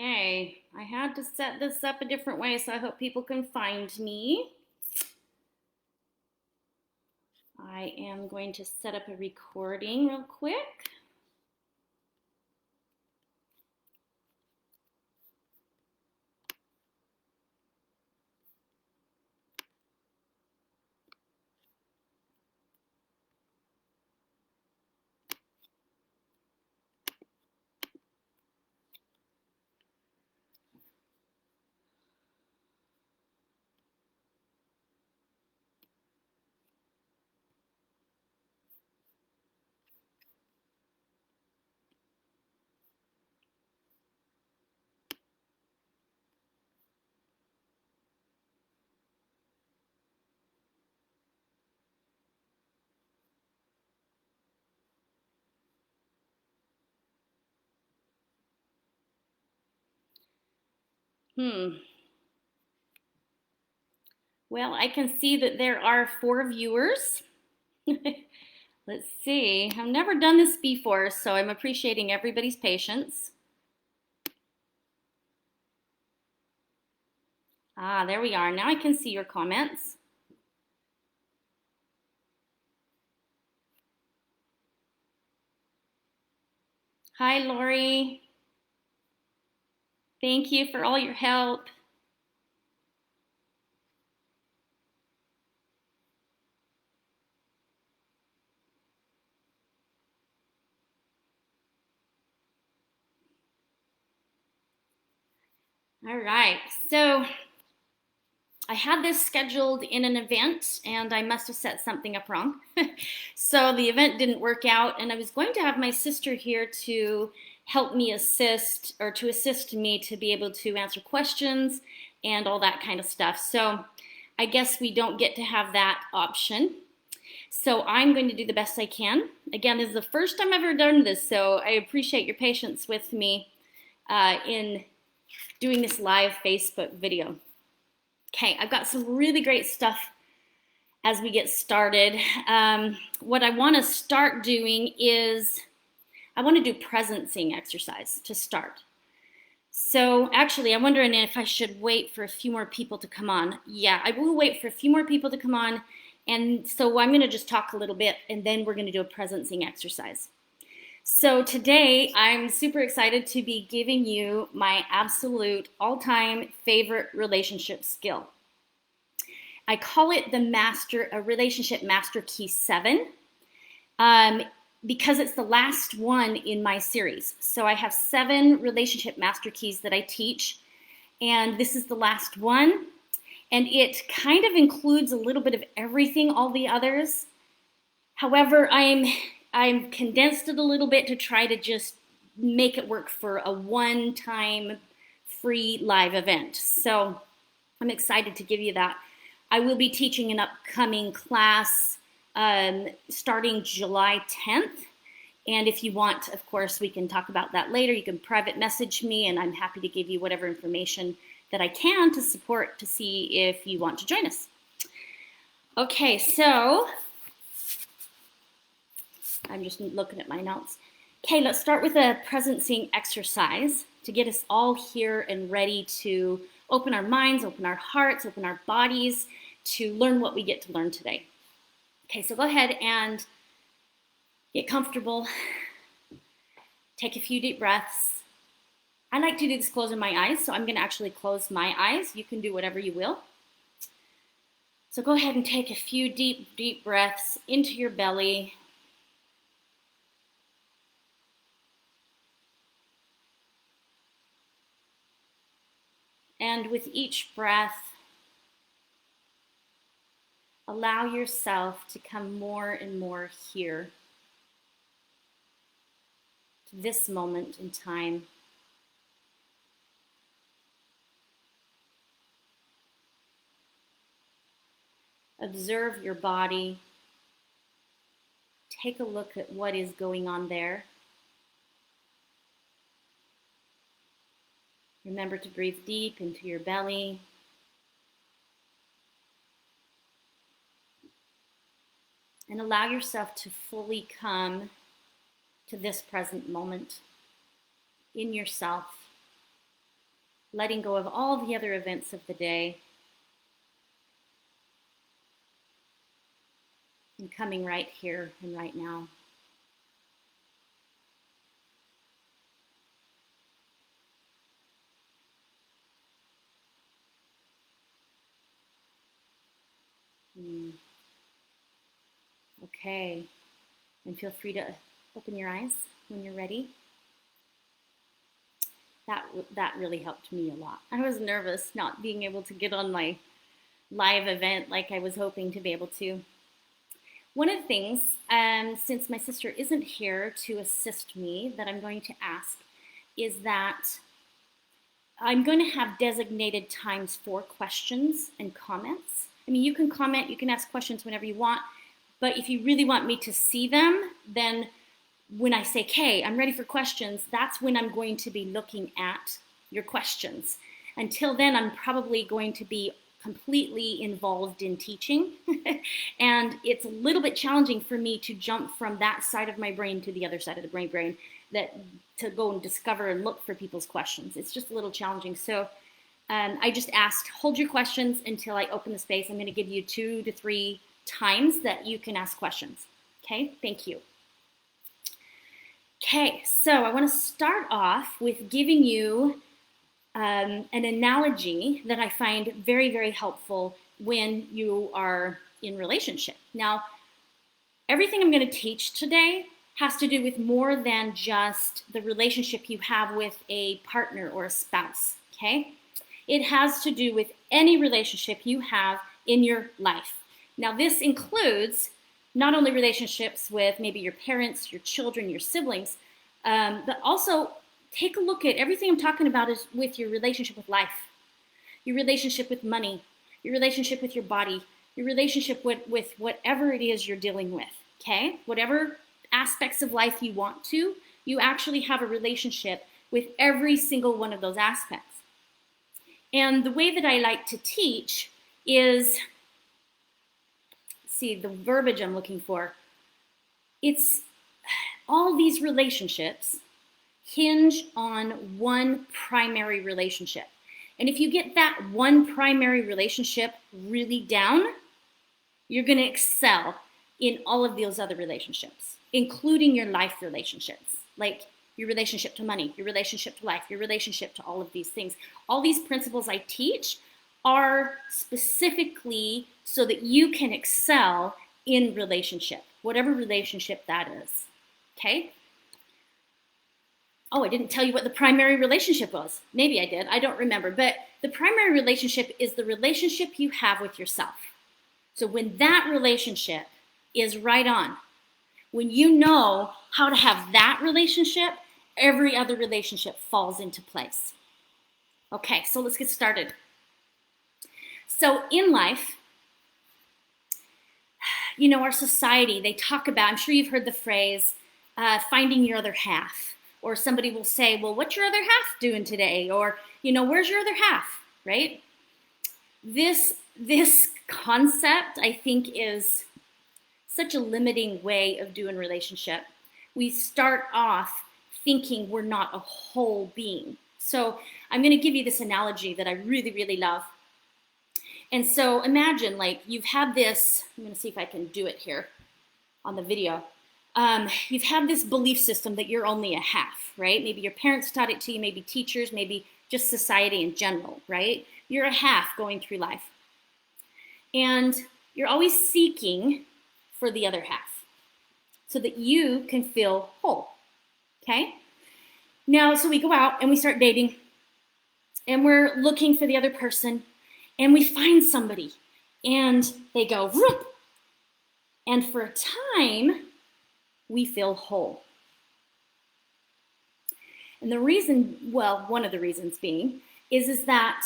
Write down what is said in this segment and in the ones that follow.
Okay, I had to set this up a different way, so I hope people can find me. I am going to set up a recording real quick. Well, I can see that there are 4 viewers. Let's see. I've never done this before, so I'm appreciating everybody's patience. Ah, there we are. Now I can see your comments. Hi, Lori. Thank you for all your help. All right, so I had this scheduled in an event and I must have set something up wrong. So the event didn't work out, and I was going to have my sister here to help me assist, or to assist me to be able to answer questions and all that kind of stuff. So I guess we don't get to have that option. So I'm going to do the best I can. Again, this is the first time I've ever done this, so I appreciate your patience with me in doing this live Facebook video. Okay, I've got some really great stuff as we get started. What I want to start doing is I want to do presencing exercise to start. So actually, I'm wondering if I should wait for a few more people to come on. Yeah, I will wait for a few more people to come on. And so I'm going to just talk a little bit, and then we're going to do a presencing exercise. So today, I'm super excited to be giving you my absolute all-time favorite relationship skill. I call it a relationship master key 7, because it's the last one in my series. So I have 7 relationship master keys that I teach, and this is the last one. And it kind of includes a little bit of everything, all the others. However, I'm condensed it a little bit to try to just make it work for a one-time free live event. So I'm excited to give you that. I will be teaching an upcoming class starting July 10th. And if you want, of course, we can talk about that later. You can private message me, and I'm happy to give you whatever information that I can to support, to see if you want to join us. Okay, so I'm just looking at my notes. Okay, let's start with a presencing exercise to get us all here and ready to open our minds, open our hearts, open our bodies to learn what we get to learn today. Okay, so go ahead and get comfortable. Take a few deep breaths. I like to do this closing my eyes, so I'm going to actually close my eyes. You can do whatever you will. So go ahead and take a few deep, deep breaths into your belly. And with each breath, allow yourself to come more and more here, to this moment in time. Observe your body. Take a look at what is going on there. Remember to breathe deep into your belly. And allow yourself to fully come to this present moment in yourself. letting go of all the other events of the day, and coming right here and right now. Okay, and feel free to open your eyes when you're ready. That really helped me a lot. I was nervous not being able to get on my live event like I was hoping to be able to. One of the things, since my sister isn't here to assist me, that I'm going to ask is that I'm going to have designated times for questions and comments. I mean, you can comment, you can ask questions whenever you want, but if you really want me to see them, then when I say, okay, I'm ready for questions, that's when I'm going to be looking at your questions. Until then, I'm probably going to be completely involved in teaching. And it's a little bit challenging for me to jump from that side of my brain to the other side of the brain to go and discover and look for people's questions. It's just a little challenging. So I just asked, hold your questions until I open the space. I'm going to give you 2 to 3 times that you can ask questions. Okay, thank you. Okay, so I want to start off with giving you an analogy that I find very, very helpful when you are in relationship. Now, everything I'm going to teach today has to do with more than just the relationship you have with a partner or a spouse, okay? It has to do with any relationship you have in your life. Now, this includes not only relationships with maybe your parents, your children, your siblings, but also take a look at everything I'm talking about is with your relationship with life, your relationship with money, your relationship with your body, your relationship with whatever it is you're dealing with, okay? Whatever aspects of life you want to, you actually have a relationship with every single one of those aspects. And the way that I like to teach is, see, the verbiage I'm looking for, it's all these relationships hinge on one primary relationship. And if you get that one primary relationship really down, you're going to excel in all of those other relationships, including your life relationships, like your relationship to money, your relationship to life, your relationship to all of these things. All these principles I teach are specifically so that you can excel in relationship, whatever relationship that is, okay? Oh, I didn't tell you what the primary relationship was. Maybe I did, I don't remember. But the primary relationship is the relationship you have with yourself. So when that relationship is right on, when you know how to have that relationship, every other relationship falls into place. Okay, so let's get started. So in life, you know, our society, they talk about, I'm sure you've heard the phrase, finding your other half. Or somebody will say, well, what's your other half doing today? Or, you know, where's your other half, right? This concept, I think, is such a limiting way of doing relationship. We start off thinking we're not a whole being. So I'm going to give you this analogy that I really, really love. And so imagine, like, you've had this, I'm going to see if I can do it here on the video. You've had this belief system that you're only a half, right? Maybe your parents taught it to you, maybe teachers, maybe just society in general, right? You're a half going through life. And you're always seeking for the other half so that you can feel whole, okay? Now, so we go out and we start dating and we're looking for the other person and we find somebody and they go, whoop, and for a time, we feel whole. And the reason, well, one of the reasons being, is that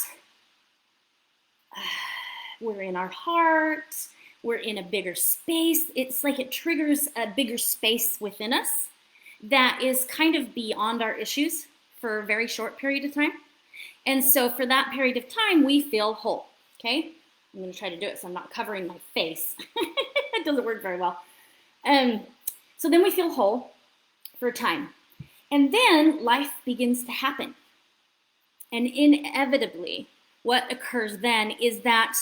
we're in our heart, we're in a bigger space. It's like it triggers a bigger space within us that is kind of beyond our issues for a very short period of time. And so for that period of time, we feel whole, okay? I'm gonna try to do it so I'm not covering my face. It doesn't work very well. So then we feel whole for a time. And then life begins to happen. And inevitably, what occurs then is that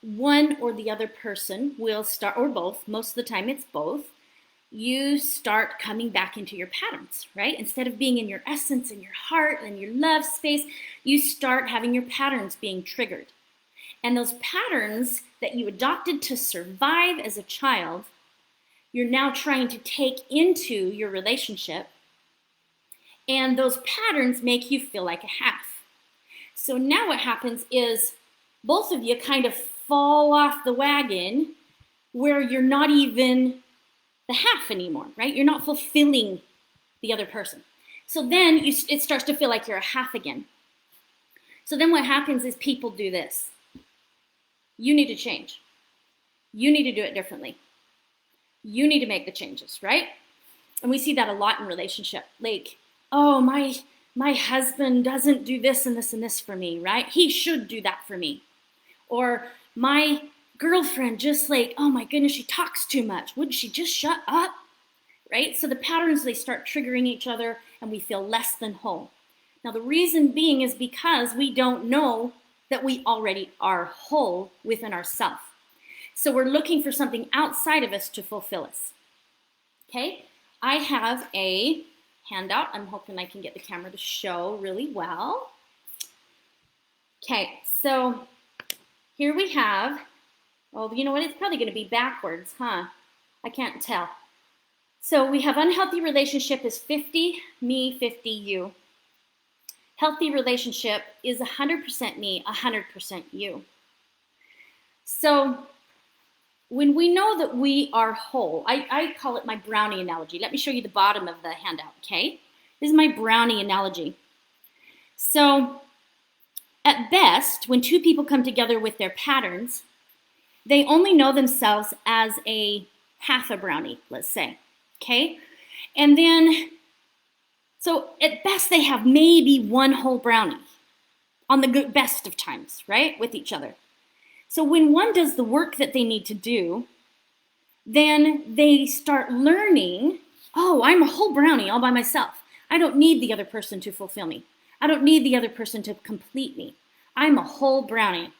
one or the other person will start, or both, most of the time it's both, you start coming back into your patterns, right? Instead of being in your essence and your heart and your love space, you start having your patterns being triggered. And those patterns that you adopted to survive as a child, you're now trying to take into your relationship. And those patterns make you feel like a half. So now what happens is both of you kind of fall off the wagon where you're not even the half anymore, right? You're not fulfilling the other person. So then it starts to feel like you're a half again. So then what happens is people do this. You need to change. You need to do it differently. You need to make the changes, right? And we see that a lot in relationship. Like, oh, my husband doesn't do this and this and this for me, right? He should do that for me. Or my girlfriend just like, oh my goodness, she talks too much. Wouldn't she just shut up? Right? So the patterns, they start triggering each other and we feel less than whole. Now the reason being is because we don't know that we already are whole within ourselves. So we're looking for something outside of us to fulfill us. Okay? I have a handout. I'm hoping I can get the camera to show really well. Okay, so here we have, oh, you know what? It's probably going to be backwards, huh? I can't tell. So we have unhealthy relationship is 50 me, 50 you. Healthy relationship is 100% me, 100% you. So when we know that we are whole, I call it my brownie analogy. Let me show you the bottom of the handout, okay? This is my brownie analogy. So at best, when two people come together with their patterns, they only know themselves as a half a brownie, let's say, okay? And then, so at best they have maybe one whole brownie on the good best of times, right, with each other. So when one does the work that they need to do, then they start learning, oh, I'm a whole brownie all by myself. I don't need the other person to fulfill me. I don't need the other person to complete me. I'm a whole brownie.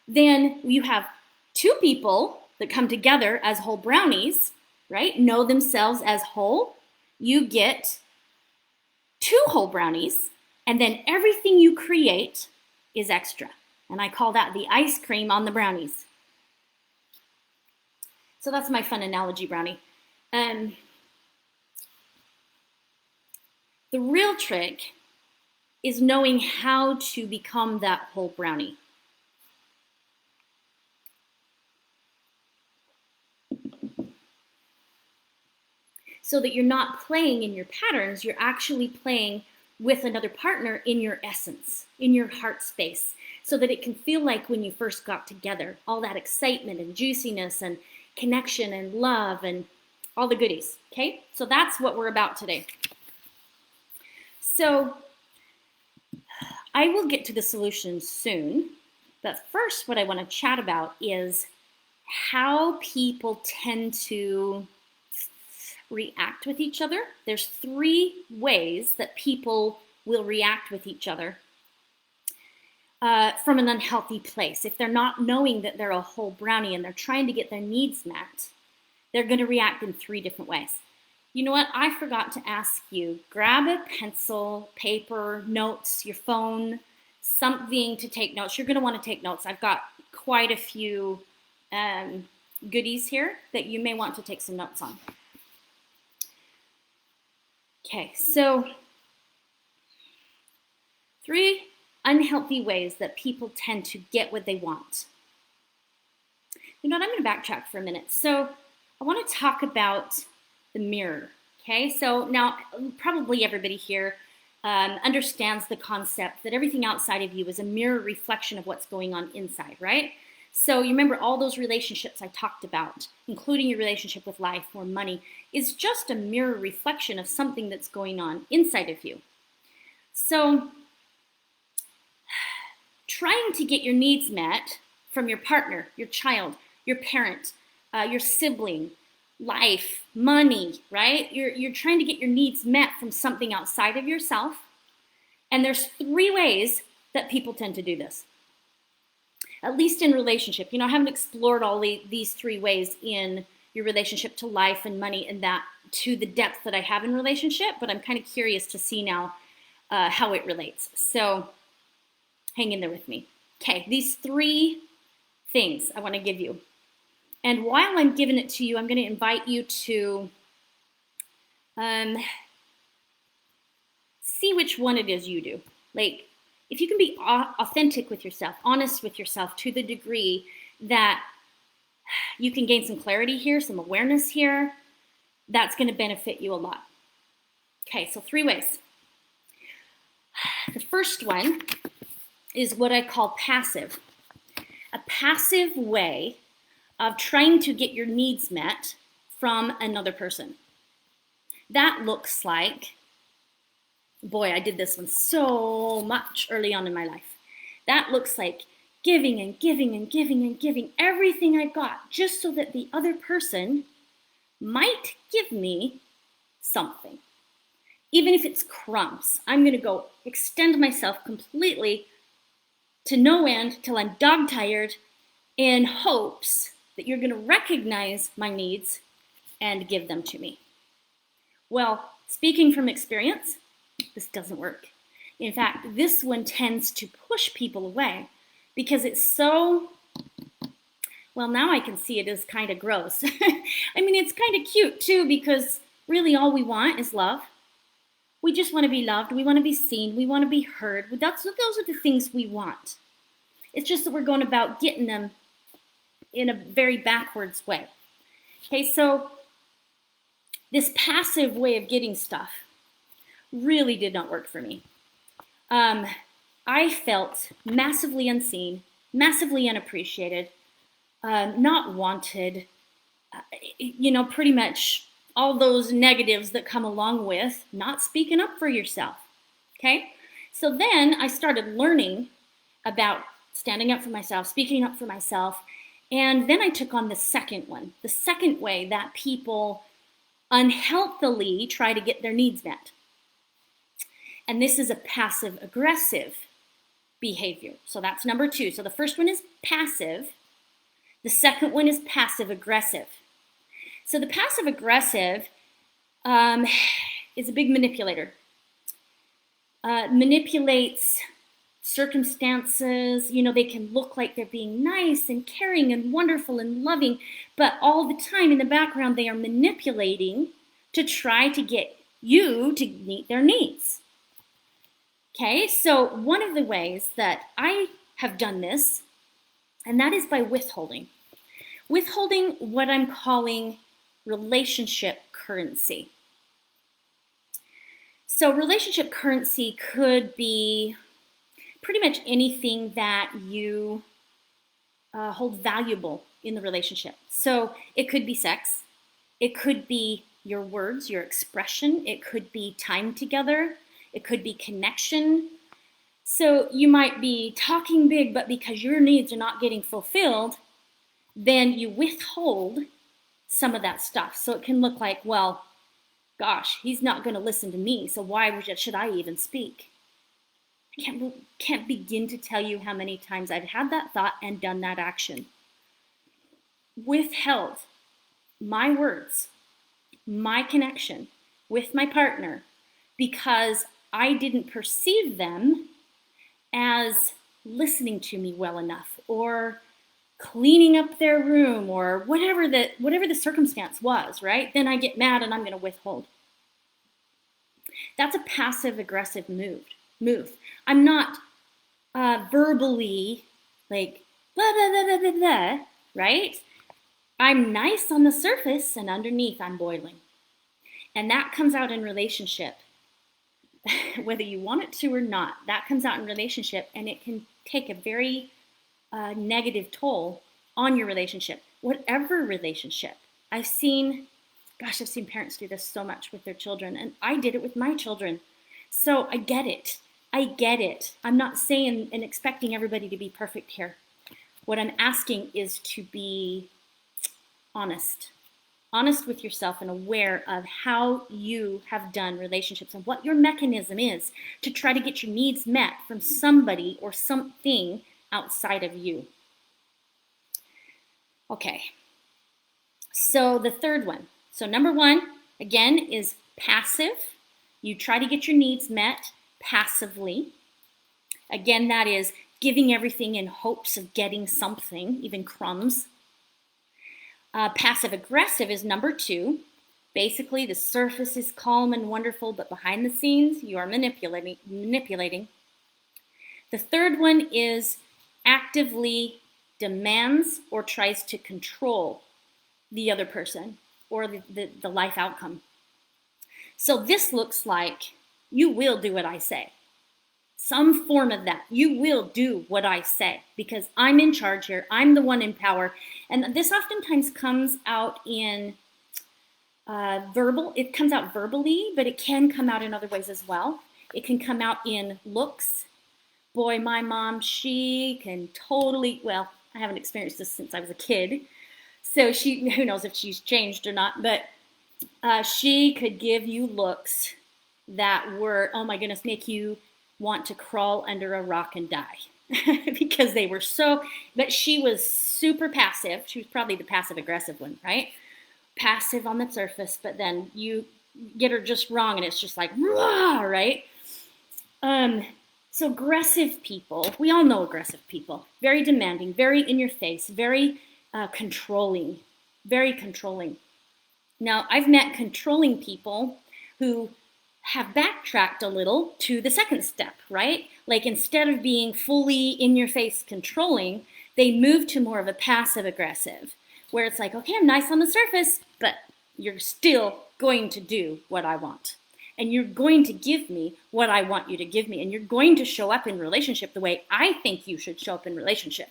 Then you have two people that come together as whole brownies, right? Know themselves as whole. You get two whole brownies, and then everything you create is extra. And I call that the ice cream on the brownies. So that's my fun analogy, brownie. The real trick is knowing how to become that whole brownie. So that you're not playing in your patterns, you're actually playing with another partner in your essence, in your heart space, so that it can feel like when you first got together, all that excitement and juiciness and connection and love and all the goodies, okay? So that's what we're about today. So I will get to the solution soon, but first what I want to chat about is how people tend to react with each other. There's 3 ways that people will react with each other from an unhealthy place. If they're not knowing that they're a whole brownie and they're trying to get their needs met, they're going to react in 3 different ways. You know what? I forgot to ask you. Grab a pencil, paper, notes, your phone, something to take notes. You're going to want to take notes. I've got quite a few goodies here that you may want to take some notes on. Okay, so 3 unhealthy ways that people tend to get what they want. You know what, I'm going to backtrack for a minute. So I want to talk about the mirror, okay? So now probably everybody here understands the concept that everything outside of you is a mirror reflection of what's going on inside, right? So you remember all those relationships I talked about, including your relationship with life or money, is just a mirror reflection of something that's going on inside of you. So trying to get your needs met from your partner, your child, your parent, your sibling, life, money, right? You're trying to get your needs met from something outside of yourself. And there's 3 ways that people tend to do this, at least in relationship. I haven't explored all these 3 ways in your relationship to life and money and that to the depth that I have in relationship, but I'm kind of curious to see now how it relates. So hang in there with me. Okay, these 3 things I want to give you. And while I'm giving it to you, I'm going to invite you to see which one it is you do. Like, if you can be authentic with yourself, honest with yourself to the degree that you can gain some clarity here, some awareness here, that's going to benefit you a lot. Okay, so 3 ways. The first one is what I call passive. A passive way of trying to get your needs met from another person. That looks like, boy, I did this one so much early on in my life. That looks like giving and giving and giving and giving everything I got just so that the other person might give me something. Even if it's crumbs, I'm going to go extend myself completely to no end till I'm dog tired in hopes that you're going to recognize my needs and give them to me. Well, speaking from experience, this doesn't work. In fact, this one tends to push people away because it's so, well, now I can see it as kind of gross. I mean, it's kind of cute too, because really all we want is love. We just want to be loved. We want to be seen. We want to be heard. Those are the things we want. It's just that we're going about getting them in a very backwards way. Okay, so this passive way of getting stuff really did not work for me. I felt massively unseen, massively unappreciated, not wanted, pretty much all those negatives that come along with not speaking up for yourself, okay? So then I started learning about standing up for myself, speaking up for myself, and then I took on the second one, the second way that people unhealthily try to get their needs met. And this is a passive-aggressive behavior. So that's number 2. So the first one is passive. The second one is passive-aggressive. So the passive-aggressive is a big manipulator. Manipulates circumstances. They can look like they're being nice and caring and wonderful and loving, but all the time in the background they are manipulating to try to get you to meet their needs. Okay, so one of the ways that I have done this, and that is by withholding. Withholding what I'm calling relationship currency. So relationship currency could be pretty much anything that you hold valuable in the relationship. So it could be sex, it could be your words, your expression, it could be time together, it could be connection. So you might be talking big, but because your needs are not getting fulfilled, then you withhold some of that stuff. So it can look like, well, gosh, he's not going to listen to me, so why should I even speak? I can't begin to tell you how many times I've had that thought and done that action. Withheld my words, my connection with my partner because I didn't perceive them as listening to me well enough or cleaning up their room or whatever the circumstance was, right? Then I get mad and I'm going to withhold. That's a passive-aggressive move. I'm not verbally like blah, blah, blah, blah, blah, blah, right? I'm nice on the surface and underneath I'm boiling. And that comes out in relationship. Whether you want it to or not, that comes out in relationship and it can take a very negative toll on your relationship. Whatever relationship. I've seen parents do this so much with their children, and I did it with my children. So I get it. I'm not saying and expecting everybody to be perfect here. What I'm asking is to be honest honest with yourself and aware of how you have done relationships and what your mechanism is to try to get your needs met from somebody or something outside of you. Okay, so the third one. So number one, again, is passive. You try to get your needs met passively. Again, that is giving everything in hopes of getting something, even crumbs. Passive aggressive is number two. Basically, the surface is calm and wonderful, but behind the scenes, you are manipulating. The third one is actively demands or tries to control the other person or the life outcome. So this looks like you will do what I say. Some form of that. You will do what I say because I'm in charge here. I'm the one in power. And this oftentimes comes out in verbal. It comes out verbally, but it can come out in other ways as well. It can come out in looks. Boy, my mom, she can totally, well, I haven't experienced this since I was a kid. So she, who knows if she's changed or not, but she could give you looks that were, oh my goodness, make you want to crawl under a rock and die because they were so, but she was super passive. She was probably the passive aggressive one, right? Passive on the surface, but then you get her just wrong and it's just like, rah, right? So aggressive people, we all know aggressive people, very demanding, very in your face, very controlling, very controlling. Now, I've met controlling people who have backtracked a little to the second step, right? Like instead of being fully in your face controlling, they move to more of a passive aggressive, where it's like, okay, I'm nice on the surface, but you're still going to do what I want. And you're going to give me what I want you to give me. And you're going to show up in relationship the way I think you should show up in relationship.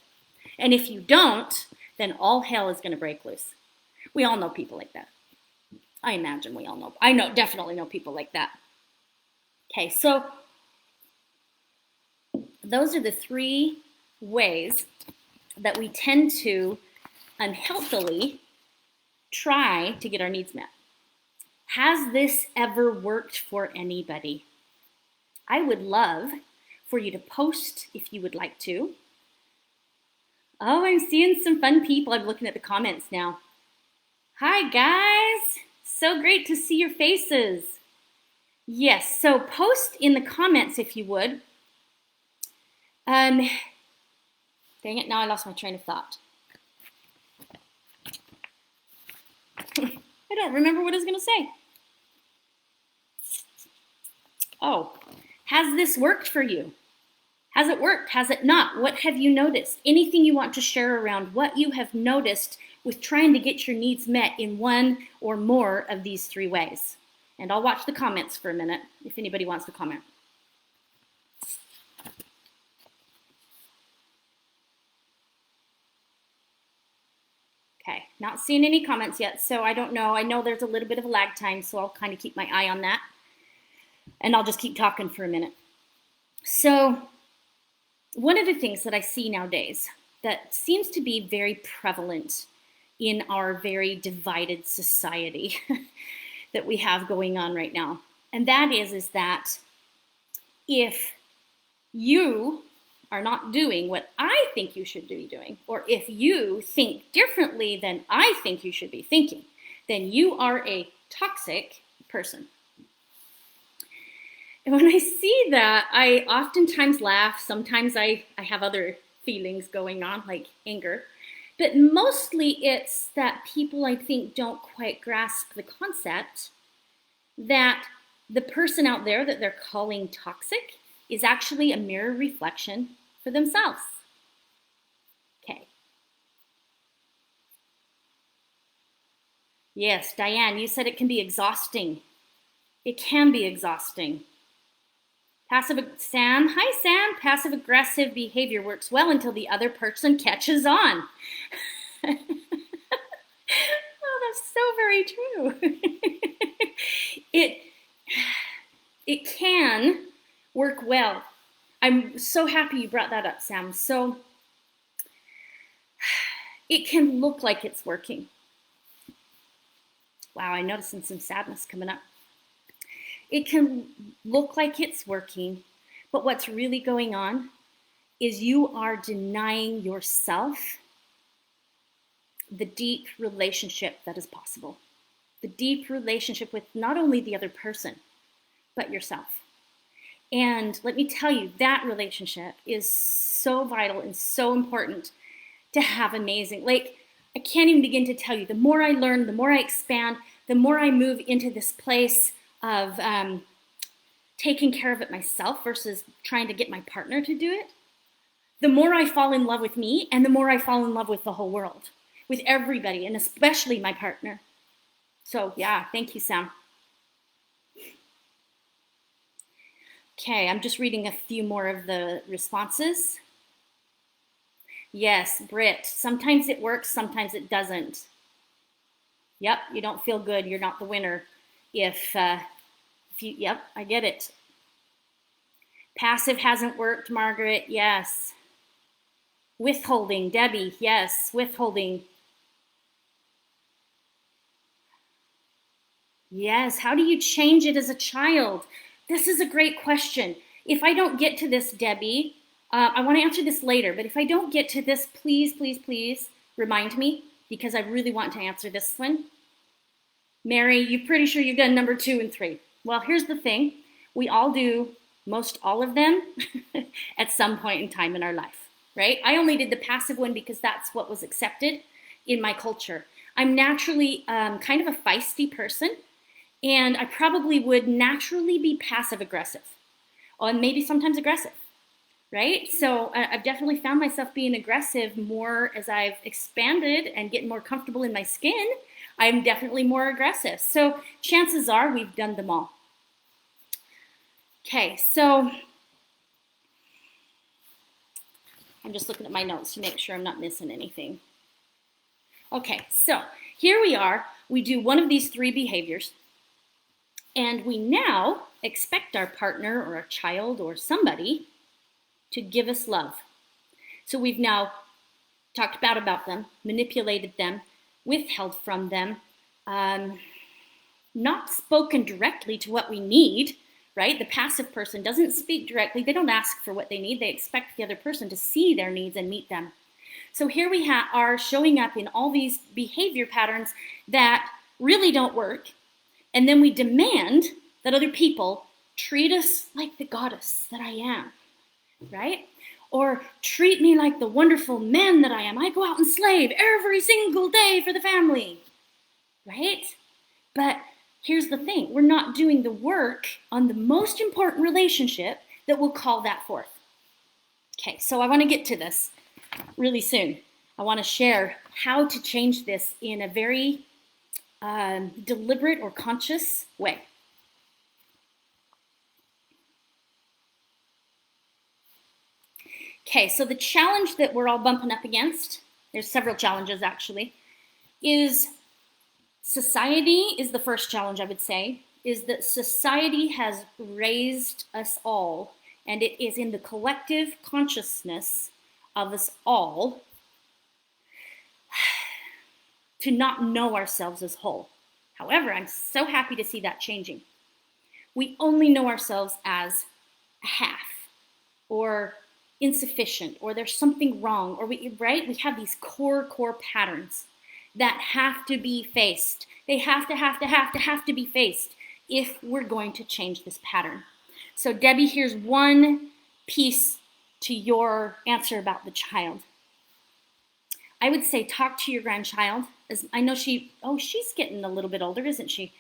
And if you don't, then all hell is going to break loose. We all know people like that. I imagine we all know. I know, definitely know people like that. Okay, so those are the three ways that we tend to unhealthily try to get our needs met. Has this ever worked for anybody? I would love for you to post if you would like to. Oh, I'm seeing some fun people. I'm looking at the comments now. Hi, guys. So great to see your faces. Yes, so post in the comments if you would. Dang it, now I lost my train of thought. I don't remember what I was going to say. Oh, has this worked for you? Has it worked? Has it not? What have you noticed? Anything you want to share around what you have noticed with trying to get your needs met in one or more of these three ways. And I'll watch the comments for a minute if anybody wants to comment. Okay, not seeing any comments yet, so I don't know. I know there's a little bit of a lag time, so I'll kind of keep my eye on that. And I'll just keep talking for a minute. So one of the things that I see nowadays that seems to be very prevalent in our very divided society that we have going on right now, and that is that if you are not doing what I think you should be doing, or if you think differently than I think you should be thinking, then you are a toxic person. And when I see that, I oftentimes laugh. Sometimes I have other feelings going on, like anger. But mostly it's that people, I think, don't quite grasp the concept that the person out there that they're calling toxic is actually a mirror reflection for themselves. Okay. Yes, Diane, you said it can be exhausting. It can be exhausting. Sam, hi Sam, passive aggressive behavior works well until the other person catches on. Oh, that's so very true. It can work well. I'm so happy you brought that up, Sam. So it can look like it's working. Wow, I'm noticing some sadness coming up. It can look like it's working, but what's really going on is you are denying yourself the deep relationship that is possible. The deep relationship with not only the other person, but yourself. And let me tell you, that relationship is so vital and so important to have amazing. Like, I can't even begin to tell you, the more I learn, the more I expand, the more I move into this place of taking care of it myself versus trying to get my partner to do it, the more I fall in love with me and the more I fall in love with the whole world, with everybody, and especially my partner. So yeah, thank you, Sam. Okay, I'm just reading a few more of the responses. Yes, Britt, sometimes it works, sometimes it doesn't. Yep, you don't feel good, you're not the winner. If you, yep, I get it. Passive hasn't worked, Margaret, yes. Withholding, Debbie, yes, withholding. Yes, how do you change it as a child? This is a great question. If I don't get to this, Debbie, I want to answer this later, but if I don't get to this, please, please, please remind me, because I really want to answer this one. Mary, you're pretty sure you've done number 2 and 3. Well, here's the thing. We all do most all of them at some point in time in our life, right? I only did the passive one because that's what was accepted in my culture. I'm naturally kind of a feisty person, and I probably would naturally be passive aggressive, and maybe sometimes aggressive, right? So I've definitely found myself being aggressive more as I've expanded and getting more comfortable in my skin. I'm definitely more aggressive. So chances are we've done them all. Okay, so I'm just looking at my notes to make sure I'm not missing anything. Okay, so here we are. We do one of these 3 behaviors, and we now expect our partner or our child or somebody to give us love. So we've now talked about them, manipulated them, withheld from them, not spoken directly to what we need, right? The passive person doesn't speak directly. They don't ask for what they need. They expect the other person to see their needs and meet them. So here we are showing up in all these behavior patterns that really don't work. And then we demand that other people treat us like the goddess that I am, right? Or treat me like the wonderful man that I am. I go out and slave every single day for the family, right? But here's the thing. We're not doing the work on the most important relationship that will call that forth. Okay, so I want to get to this really soon. I want to share how to change this in a very deliberate or conscious way. Okay, so the challenge that we're all bumping up against, there's several challenges actually, is society is the first challenge I would say, is that society has raised us all, and it is in the collective consciousness of us all to not know ourselves as whole. However, I'm so happy to see that changing. We only know ourselves as a half, or insufficient, or there's something wrong, or we have these core patterns that have to be faced. They have to be faced if we're going to change this pattern. So Debbie, here's one piece to your answer about the child. I would say talk to your grandchild. As I know she's getting a little bit older, isn't she?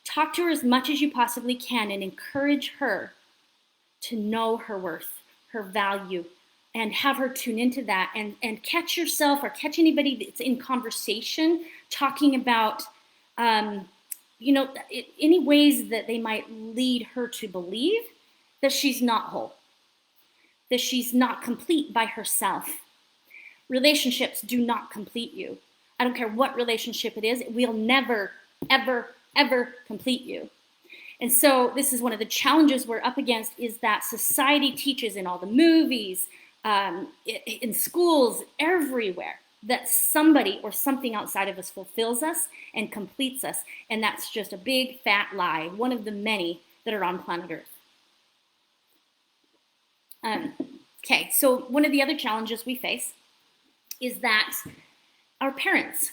Talk to her as much as you possibly can and encourage her to know her worth, her value, and have her tune into that, and catch yourself or catch anybody that's in conversation talking about any ways that they might lead her to believe that she's not whole, that she's not complete by herself. Relationships do not complete you. I don't care what relationship it is, it will never, ever, ever complete you. And so this is one of the challenges we're up against, is that society teaches in all the movies, in schools, everywhere, that somebody or something outside of us fulfills us and completes us. And that's just a big fat lie, one of the many that are on planet Earth. Okay, so one of the other challenges we face is that our parents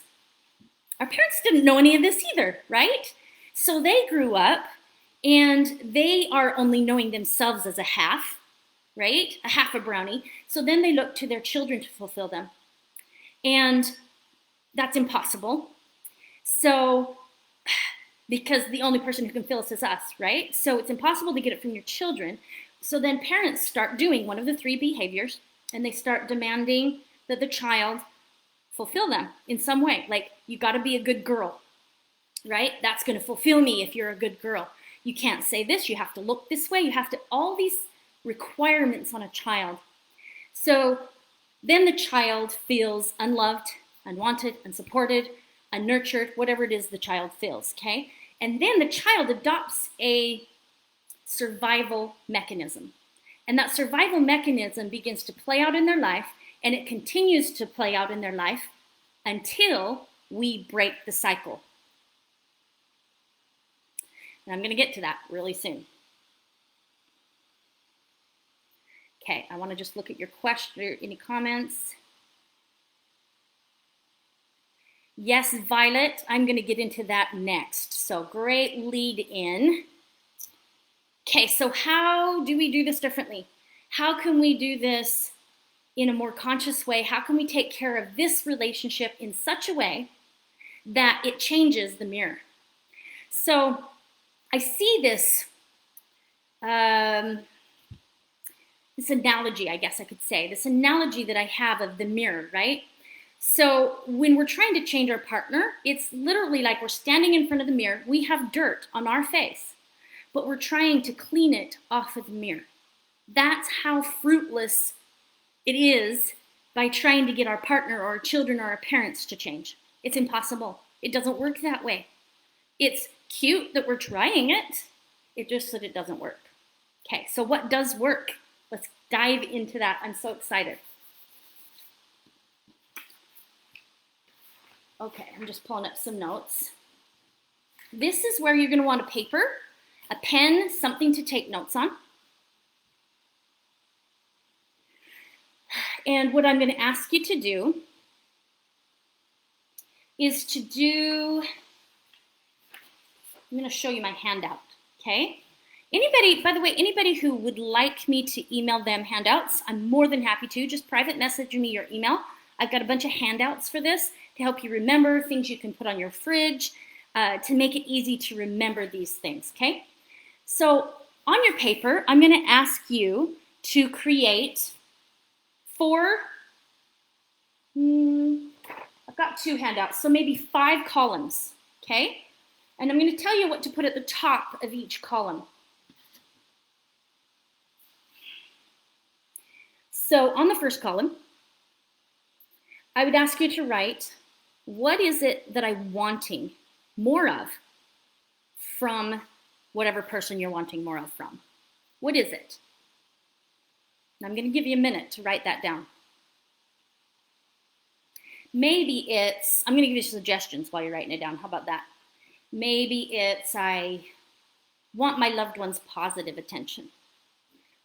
didn't know any of this either, right? So they grew up and they are only knowing themselves as a half, right? A half a brownie. So then they look to their children to fulfill them. And that's impossible. So, because the only person who can fill us is us, right? So it's impossible to get it from your children. So then parents start doing one of the three behaviors, and they start demanding that the child fulfill them in some way. Like, you got to be a good girl, right? That's going to fulfill me if you're a good girl. You can't say this, you have to look this way, you have to, all these requirements on a child. So then the child feels unloved, unwanted, unsupported, unnurtured, whatever it is the child feels, okay? And then the child adopts a survival mechanism. And that survival mechanism begins to play out in their life, and it continues to play out in their life until we break the cycle. And I'm going to get to that really soon. Okay, I want to just look at your question, or any comments. Yes, Violet, I'm going to get into that next. So great lead in. Okay, so how do we do this differently? How can we do this in a more conscious way? How can we take care of this relationship in such a way that it changes the mirror? So I see this, this analogy, I guess I could say, this analogy that I have of the mirror, right? So when we're trying to change our partner, it's literally like we're standing in front of the mirror. We have dirt on our face, but we're trying to clean it off of the mirror. That's how fruitless it is by trying to get our partner or our children or our parents to change. It's impossible. It doesn't work that way. It's cute that we're trying it. It's just that it doesn't work. Okay, so what does work? Let's dive into that. I'm so excited. Okay, I'm just pulling up some notes. This is where you're going to want a paper, a pen, something to take notes on. And what I'm going to ask you to do is I'm going to show you my handout, okay? Anybody, by the way, anybody who would like me to email them handouts, I'm more than happy to. Just private message me your email. I've got a bunch of handouts for this to help you remember things you can put on your fridge to make it easy to remember these things, okay? So on your paper, I'm going to ask you to create I've got 2 handouts, so maybe 5 columns, okay? And I'm going to tell you what to put at the top of each column. So on the first column, I would ask you to write, what is it that I'm wanting more of from whatever person you're wanting more of from? What is it? And I'm going to give you a minute to write that down. Maybe it's, I'm going to give you suggestions while you're writing it down. How about that? Maybe it's, I want my loved one's positive attention.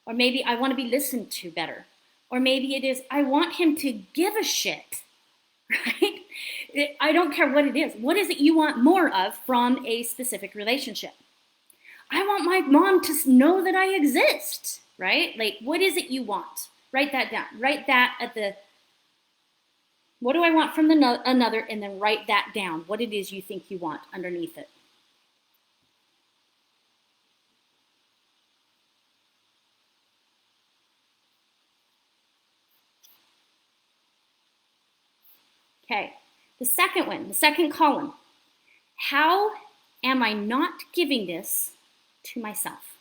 Or maybe I want to be listened to better. Or maybe it is, I want him to give a shit, right? I don't care what it is. What is it you want more of from a specific relationship? I want my mom to know that I exist, right? Like, what is it you want? Write that down. Write that at the, what do I want from another, and then write that down, what it is you think you want underneath it. Okay, the second one, the second column. How am I not giving this to myself?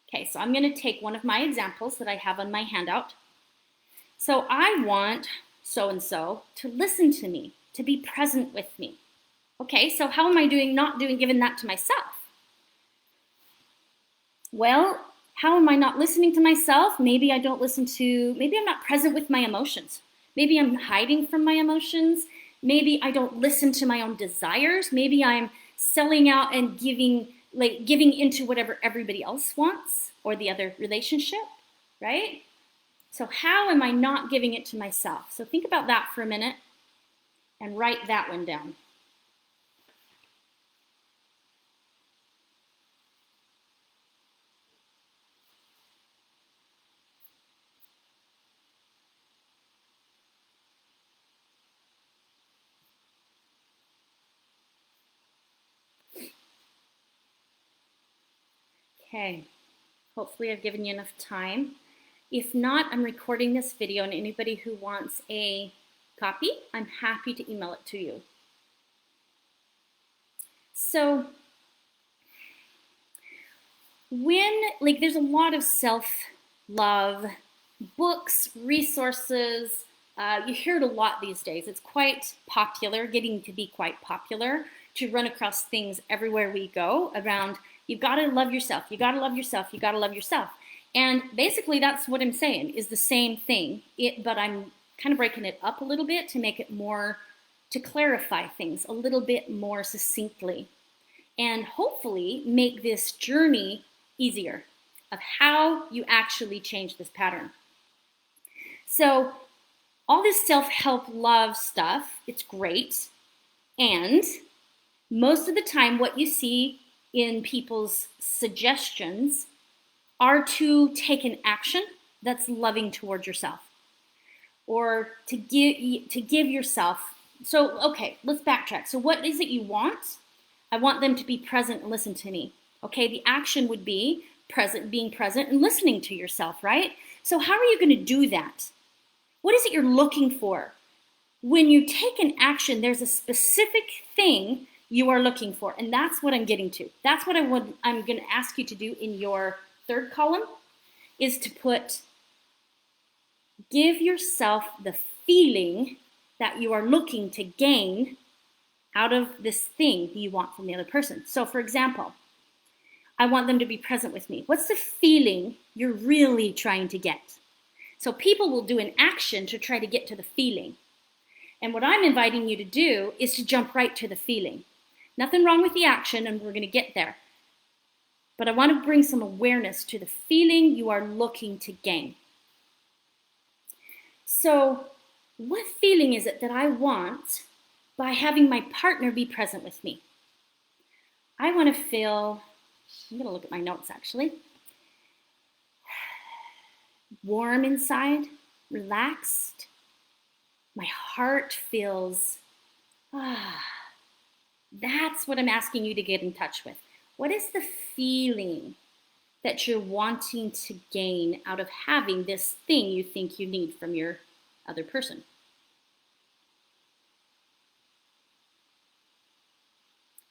Okay, so I'm going to take one of my examples that I have on my handout. So I want so-and-so to listen to me, to be present with me. Okay, so how am I giving that to myself? Well, how am I not listening to myself? Maybe I'm not present with my emotions. Maybe I'm hiding from my emotions. Maybe I don't listen to my own desires. Maybe I'm selling out and giving into whatever everybody else wants or the other relationship, right? So how am I not giving it to myself? So think about that for a minute and write that one down. Okay, hopefully I've given you enough time. If not, I'm recording this video, and anybody who wants a copy, I'm happy to email it to you. So there's a lot of self-love books, resources, you hear it a lot these days. It's quite popular, getting to be quite popular, to run across things everywhere we go around, you gotta love yourself, you gotta love yourself, you gotta love yourself. And basically that's what I'm saying, is the same thing, but I'm kind of breaking it up a little bit to make it more, to clarify things a little bit more succinctly, and hopefully make this journey easier of how you actually change this pattern. So all this self-help love stuff, it's great. And most of the time what you see in people's suggestions are to take an action that's loving towards yourself, or to give yourself. So, okay, let's backtrack. So what is it you want? I want them to be present and listen to me. Okay, the action would be being present and listening to yourself, right? So how are you going to do that? What is it you're looking for? When you take an action, there's a specific thing you are looking for, and that's what I'm getting to. That's what I'm going to ask you to do in your third column, is to put, give yourself the feeling that you are looking to gain out of this thing you want from the other person. So for example, I want them to be present with me. What's the feeling you're really trying to get? So people will do an action to try to get to the feeling. And what I'm inviting you to do is to jump right to the feeling. Nothing wrong with the action, and we're going to get there. But I want to bring some awareness to the feeling you are looking to gain. So what feeling is it that I want by having my partner be present with me? I want to feel, I'm going to look at my notes actually, warm inside, relaxed. My heart feels, that's what I'm asking you to get in touch with. What is the feeling that you're wanting to gain out of having this thing you think you need from your other person?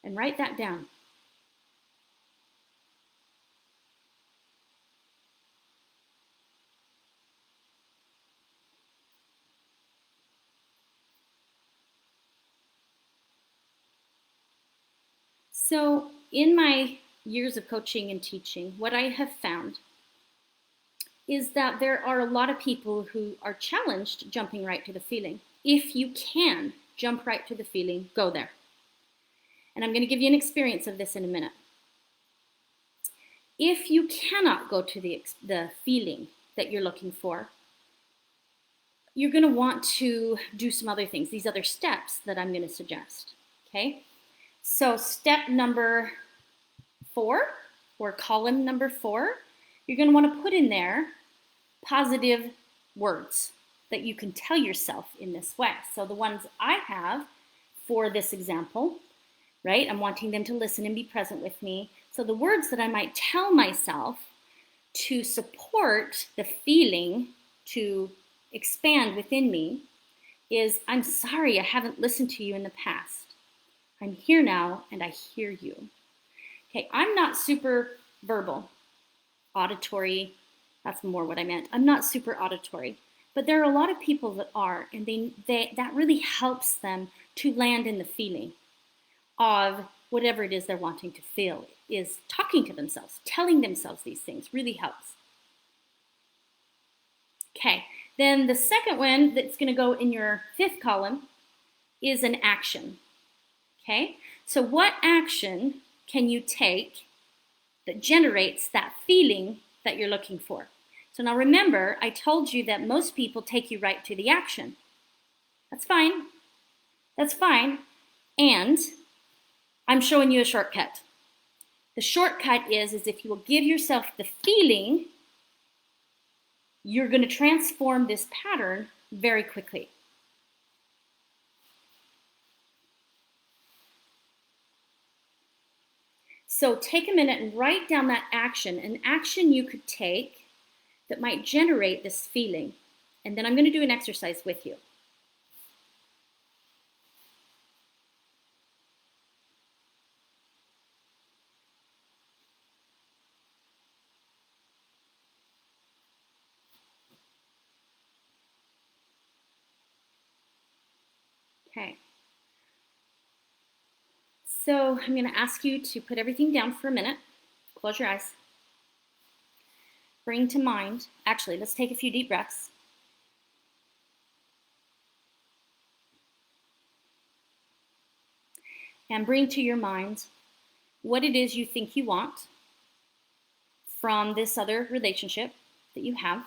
And write that down. So in my years of coaching and teaching, what I have found is that there are a lot of people who are challenged jumping right to the feeling. If you can jump right to the feeling, go there. And I'm going to give you an experience of this in a minute. If you cannot go to the feeling that you're looking for, you're going to want to do some other things, these other steps that I'm going to suggest, okay? So step number 4, or column number 4, you're going to want to put in there positive words that you can tell yourself in this way. So the ones I have for this example, right? I'm wanting them to listen and be present with me. So the words that I might tell myself to support the feeling to expand within me is, I'm sorry I haven't listened to you in the past. I'm here now and I hear you. Okay, I'm not super verbal, auditory, that's more what I meant. I'm not super auditory, but there are a lot of people that are, and that really helps them to land in the feeling of whatever it is they're wanting to feel, is talking to themselves, telling themselves these things really helps. Okay, Then the second one that's going to go in your fifth column is an action. Okay? So what action can you take that generates that feeling that you're looking for? So now remember, I told you that most people take you right to the action. That's fine. That's fine. And I'm showing you a shortcut. The shortcut is if you will give yourself the feeling, you're going to transform this pattern very quickly. So take a minute and write down that action, an action you could take that might generate this feeling. And then I'm going to do an exercise with you. Okay. So I'm going to ask you to put everything down for a minute. Close your eyes. Bring to mind, actually, let's take a few deep breaths. And bring to your mind what it is you think you want from this other relationship that you have.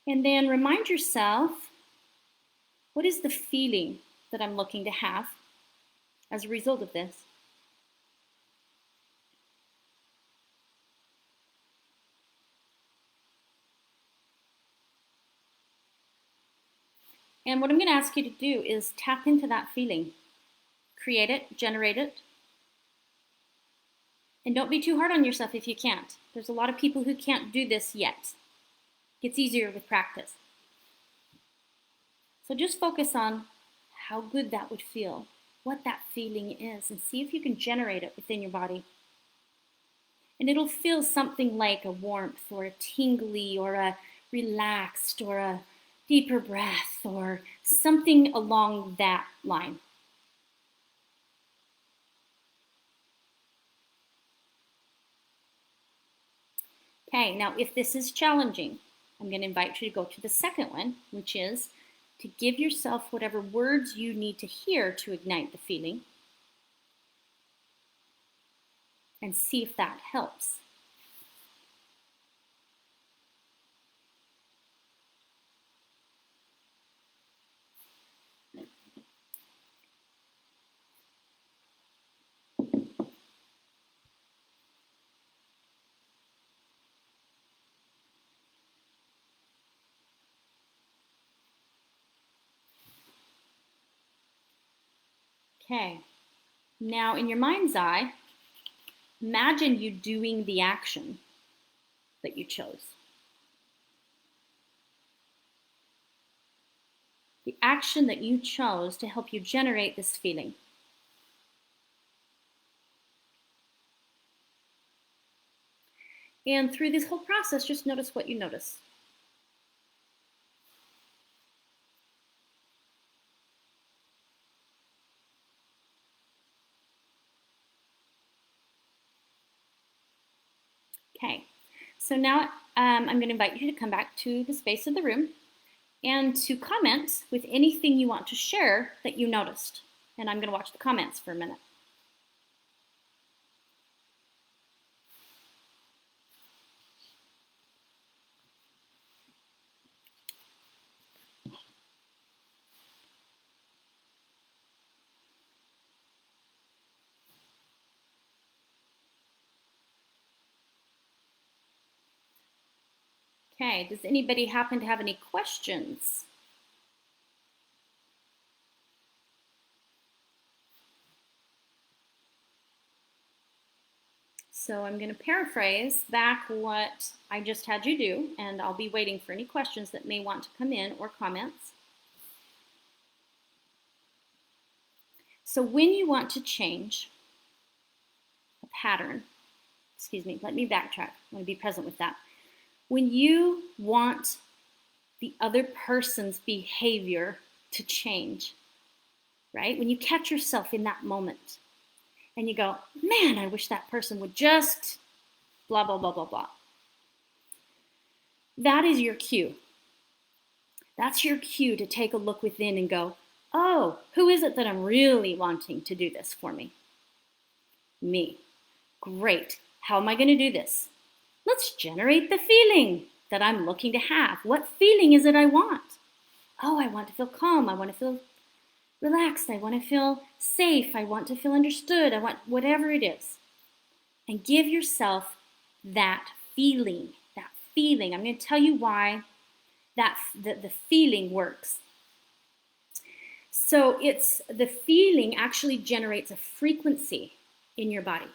And then remind yourself, what is the feeling that I'm looking to have as a result of this? And what I'm going to ask you to do is tap into that feeling. Create it, generate it. And don't be too hard on yourself if you can't. There's a lot of people who can't do this yet. It gets easier with practice. So just focus on how good that would feel, what that feeling is, and see if you can generate it within your body. And it'll feel something like a warmth or a tingly or a relaxed or a deeper breath or something along that line. Okay, now if this is challenging, I'm going to invite you to go to the second one, which is to give yourself whatever words you need to hear to ignite the feeling and see if that helps. Okay, now in your mind's eye, imagine you doing the action that you chose. The action that you chose to help you generate this feeling. And through this whole process, just notice what you notice. Okay, so now I'm going to invite you to come back to the space of the room and to comment with anything you want to share that you noticed. And I'm going to watch the comments for a minute. Okay, does anybody happen to have any questions? So I'm going to paraphrase back what I just had you do, and I'll be waiting for any questions that may want to come in or comments. So when you want to change a pattern, let me backtrack. I want to be present with that. When you want the other person's behavior to change, right? When you catch yourself in that moment and you go, man, I wish that person would just, blah, blah, blah, blah, blah. That is your cue. That's your cue to take a look within and go, oh, who is it that I'm really wanting to do this for me? Me. Great. How am I going to do this? Let's generate the feeling that I'm looking to have. What feeling is it I want? Oh, I want to feel calm. I want to feel relaxed. I want to feel safe. I want to feel understood. I want whatever it is. And give yourself that feeling. That feeling. I'm going to tell you why the feeling works. So it's the feeling actually generates a frequency in your body.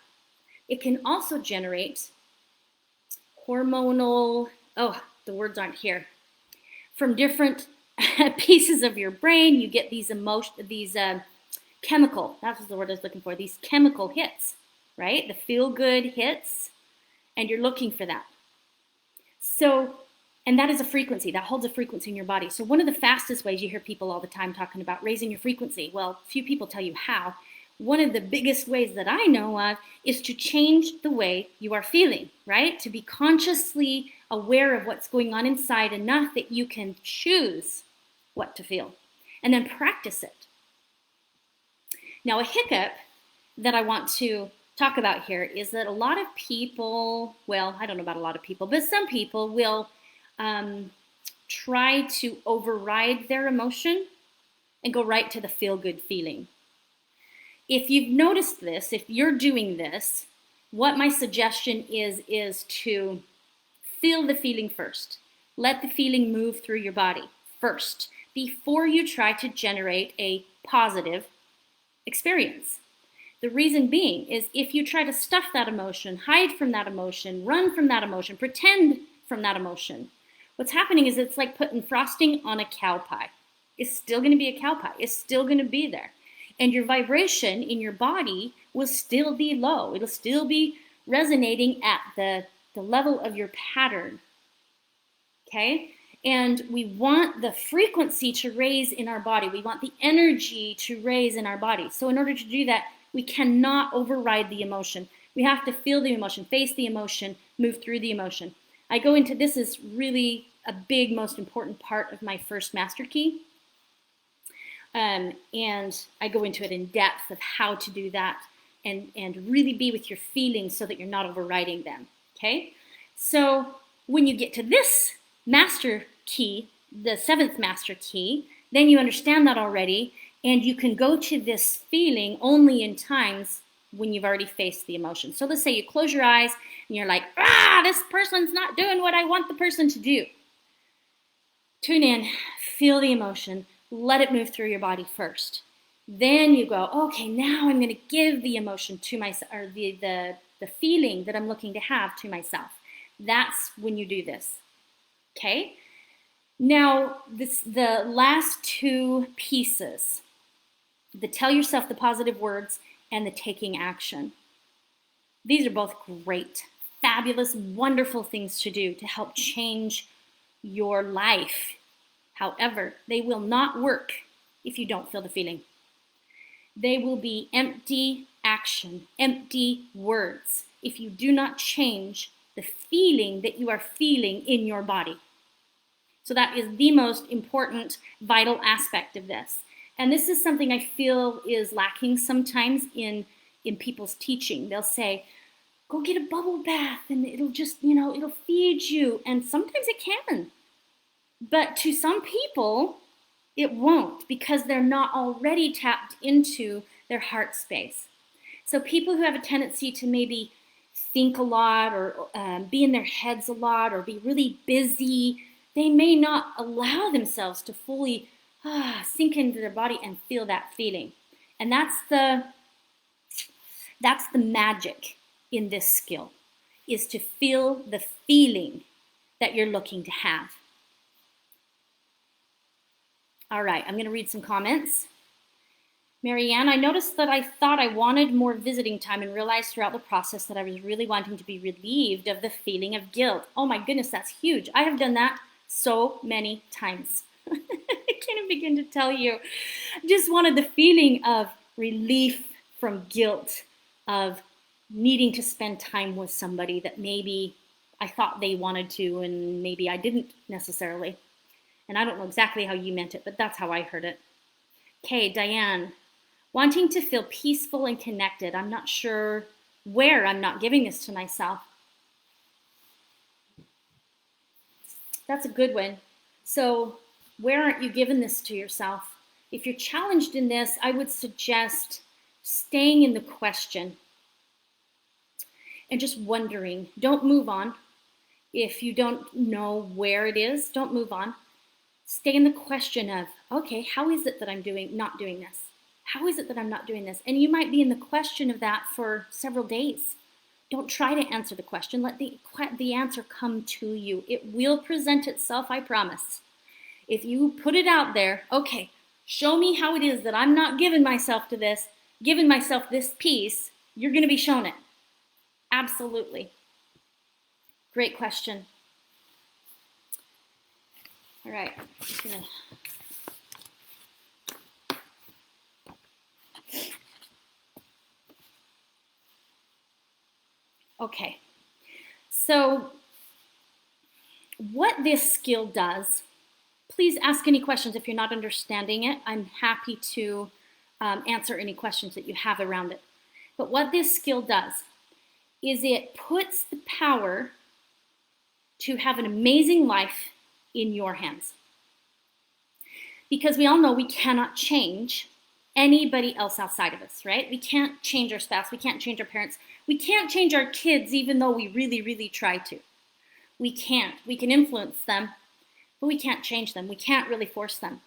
It can also generate hormonal, the words aren't here. From different pieces of your brain, you get these chemical, that's the word I was looking for, these chemical hits, right? The feel-good hits, and you're looking for that. So, and that is a frequency, that holds a frequency in your body. So one of the fastest ways, you hear people all the time talking about raising your frequency. Well, few people tell you how. One of the biggest ways that I know of is to change the way you are feeling, right? To be consciously aware of what's going on inside enough that you can choose what to feel and then practice it. Now, a hiccup that I want to talk about here is that a lot of people, well, I don't know about a lot of people, but some people will try to override their emotion and go right to the feel-good feeling. If you've noticed this, if you're doing this, what my suggestion is to feel the feeling first. Let the feeling move through your body first before you try to generate a positive experience. The reason being is if you try to stuff that emotion, hide from that emotion, run from that emotion, pretend from that emotion, what's happening is it's like putting frosting on a cow pie. It's still going to be a cow pie. It's still going to be there. And your vibration in your body will still be low. It'll still be resonating at the level of your pattern. Okay? And we want the frequency to raise in our body. We want the energy to raise in our body. So in order to do that, we cannot override the emotion. We have to feel the emotion, face the emotion, move through the emotion. I go into, this is really a big, most important part of my first master key. And I go into it in depth of how to do that and really be with your feelings so that you're not overriding them, okay? So when you get to this master key, the 7th master key, then you understand that already, and you can go to this feeling only in times when you've already faced the emotion. So let's say you close your eyes and you're like, this person's not doing what I want the person to do. Tune in, feel the emotion. Let it move through your body first. Then you go, okay, now I'm going to give the emotion to myself, or the feeling that I'm looking to have to myself. That's when you do this. Okay? Now, the last 2 pieces, the tell yourself the positive words and the taking action. These are both great, fabulous, wonderful things to do to help change your life. However, they will not work if you don't feel the feeling. They will be empty action, empty words, if you do not change the feeling that you are feeling in your body. So that is the most important, vital aspect of this. And this is something I feel is lacking sometimes in people's teaching. They'll say, go get a bubble bath and it'll just, it'll feed you. And sometimes it can. But to some people, it won't because they're not already tapped into their heart space. So people who have a tendency to maybe think a lot or be in their heads a lot or be really busy, they may not allow themselves to fully sink into their body and feel that feeling. And that's the magic in this skill, is to feel the feeling that you're looking to have. All right, I'm going to read some comments. Marianne, I noticed that I thought I wanted more visiting time and realized throughout the process that I was really wanting to be relieved of the feeling of guilt. Oh my goodness, that's huge. I have done that so many times. I can't even begin to tell you. I just wanted the feeling of relief from guilt, of needing to spend time with somebody that maybe I thought they wanted to and maybe I didn't necessarily. And I don't know exactly how you meant it, but that's how I heard it. Okay, Diane, wanting to feel peaceful and connected. I'm not sure where I'm not giving this to myself. That's a good one. So where aren't you giving this to yourself? If you're challenged in this, I would suggest staying in the question and just wondering. Don't move on. If you don't know where it is, don't move on. Stay in the question of, okay, how is it that I'm not doing this? How is it that I'm not doing this? And you might be in the question of that for several days. Don't try to answer the question. Let the answer come to you. It will present itself, I promise. If you put it out there, okay, show me how it is that I'm not giving myself to this, giving myself this peace, you're going to be shown it. Absolutely. Great question. All right. Just gonna... Okay. So what this skill does, please ask any questions if you're not understanding it. I'm happy to answer any questions that you have around it. But what this skill does is it puts the power to have an amazing life in your hands. Because we all know we cannot change anybody else outside of us, right? We can't change our spouse. We can't change our parents. We can't change our kids even though we really, really try to. We can't. We can influence them, but we can't change them. We can't really force them.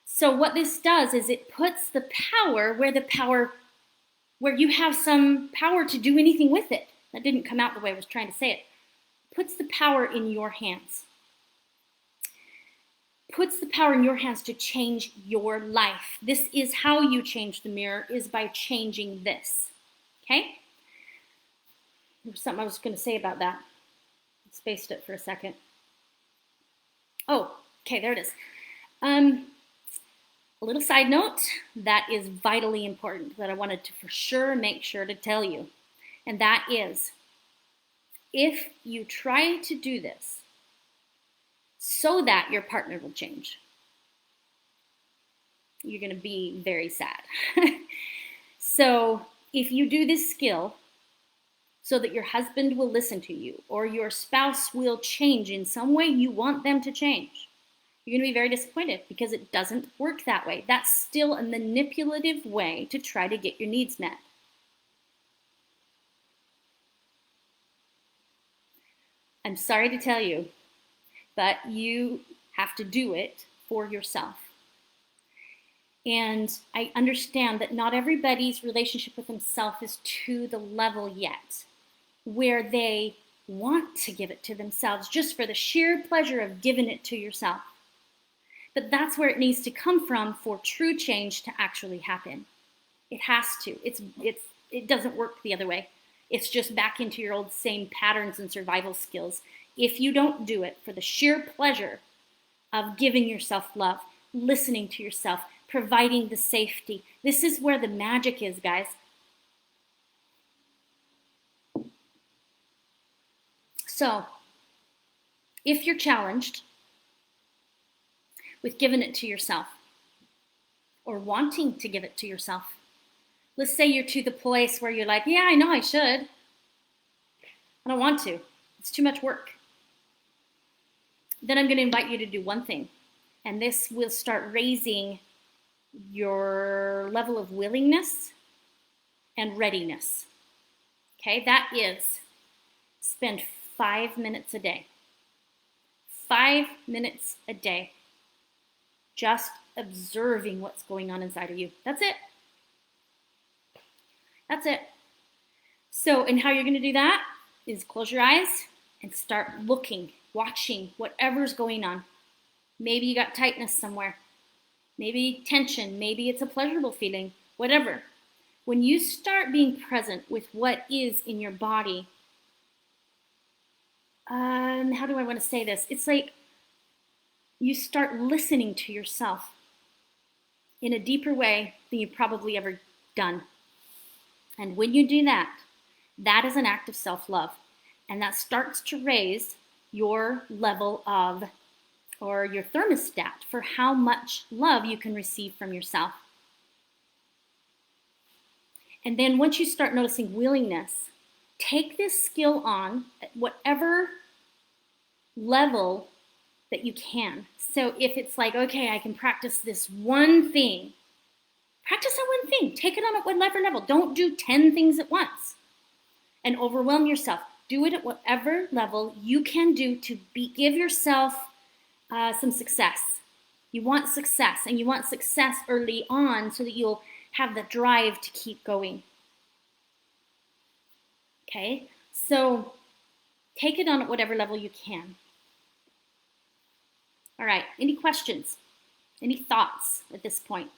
So what this does is it puts the power where you have some power to do anything with it. That didn't come out the way I was trying to say it. Puts the power in your hands. Puts the power in your hands to change your life. This is how you change the mirror, is by changing this. Okay? There was something I was going to say about that. I spaced it for a second. Oh, okay, there it is. A little side note that is vitally important that I wanted to for sure make sure to tell you. And that is, if you try to do this so that your partner will change, you're going to be very sad. So if you do this skill so that your husband will listen to you or your spouse will change in some way you want them to change, you're going to be very disappointed because it doesn't work that way. That's still a manipulative way to try to get your needs met. I'm sorry to tell you, but you have to do it for yourself. And I understand that not everybody's relationship with themselves is to the level yet where they want to give it to themselves just for the sheer pleasure of giving it to yourself. But that's where it needs to come from for true change to actually happen. It has to. It doesn't work the other way. It's just back into your old same patterns and survival skills. If you don't do it for the sheer pleasure of giving yourself love, listening to yourself, providing the safety, this is where the magic is, guys. So, if you're challenged with giving it to yourself or wanting to give it to yourself, let's say you're to the place where you're like, yeah, I know I should. I don't want to. It's too much work. Then I'm going to invite you to do one thing, and this will start raising your level of willingness and readiness. Okay, that is spend 5 minutes a day. 5 minutes a day. Just observing what's going on inside of you. That's it. That's it. So, and how you're going to do that is close your eyes and start looking, watching whatever's going on. Maybe you got tightness somewhere. Maybe tension. Maybe it's a pleasurable feeling. Whatever. When you start being present with what is in your body, how do I want to say this? It's like you start listening to yourself in a deeper way than you've probably ever done. And when you do that, That is an act of self-love. And that starts to raise your level of, or your thermostat for how much love you can receive from yourself. And then once you start noticing willingness, take this skill on at whatever level that you can. So if it's like, okay, I can practice this one thing, practice that one thing. Take it on at whatever level. Don't do 10 things at once and overwhelm yourself. Do it at whatever level you can do to give yourself some success. You want success, and you want success early on so that you'll have the drive to keep going. Okay, so take it on at whatever level you can. All right, any questions? Any thoughts at this point?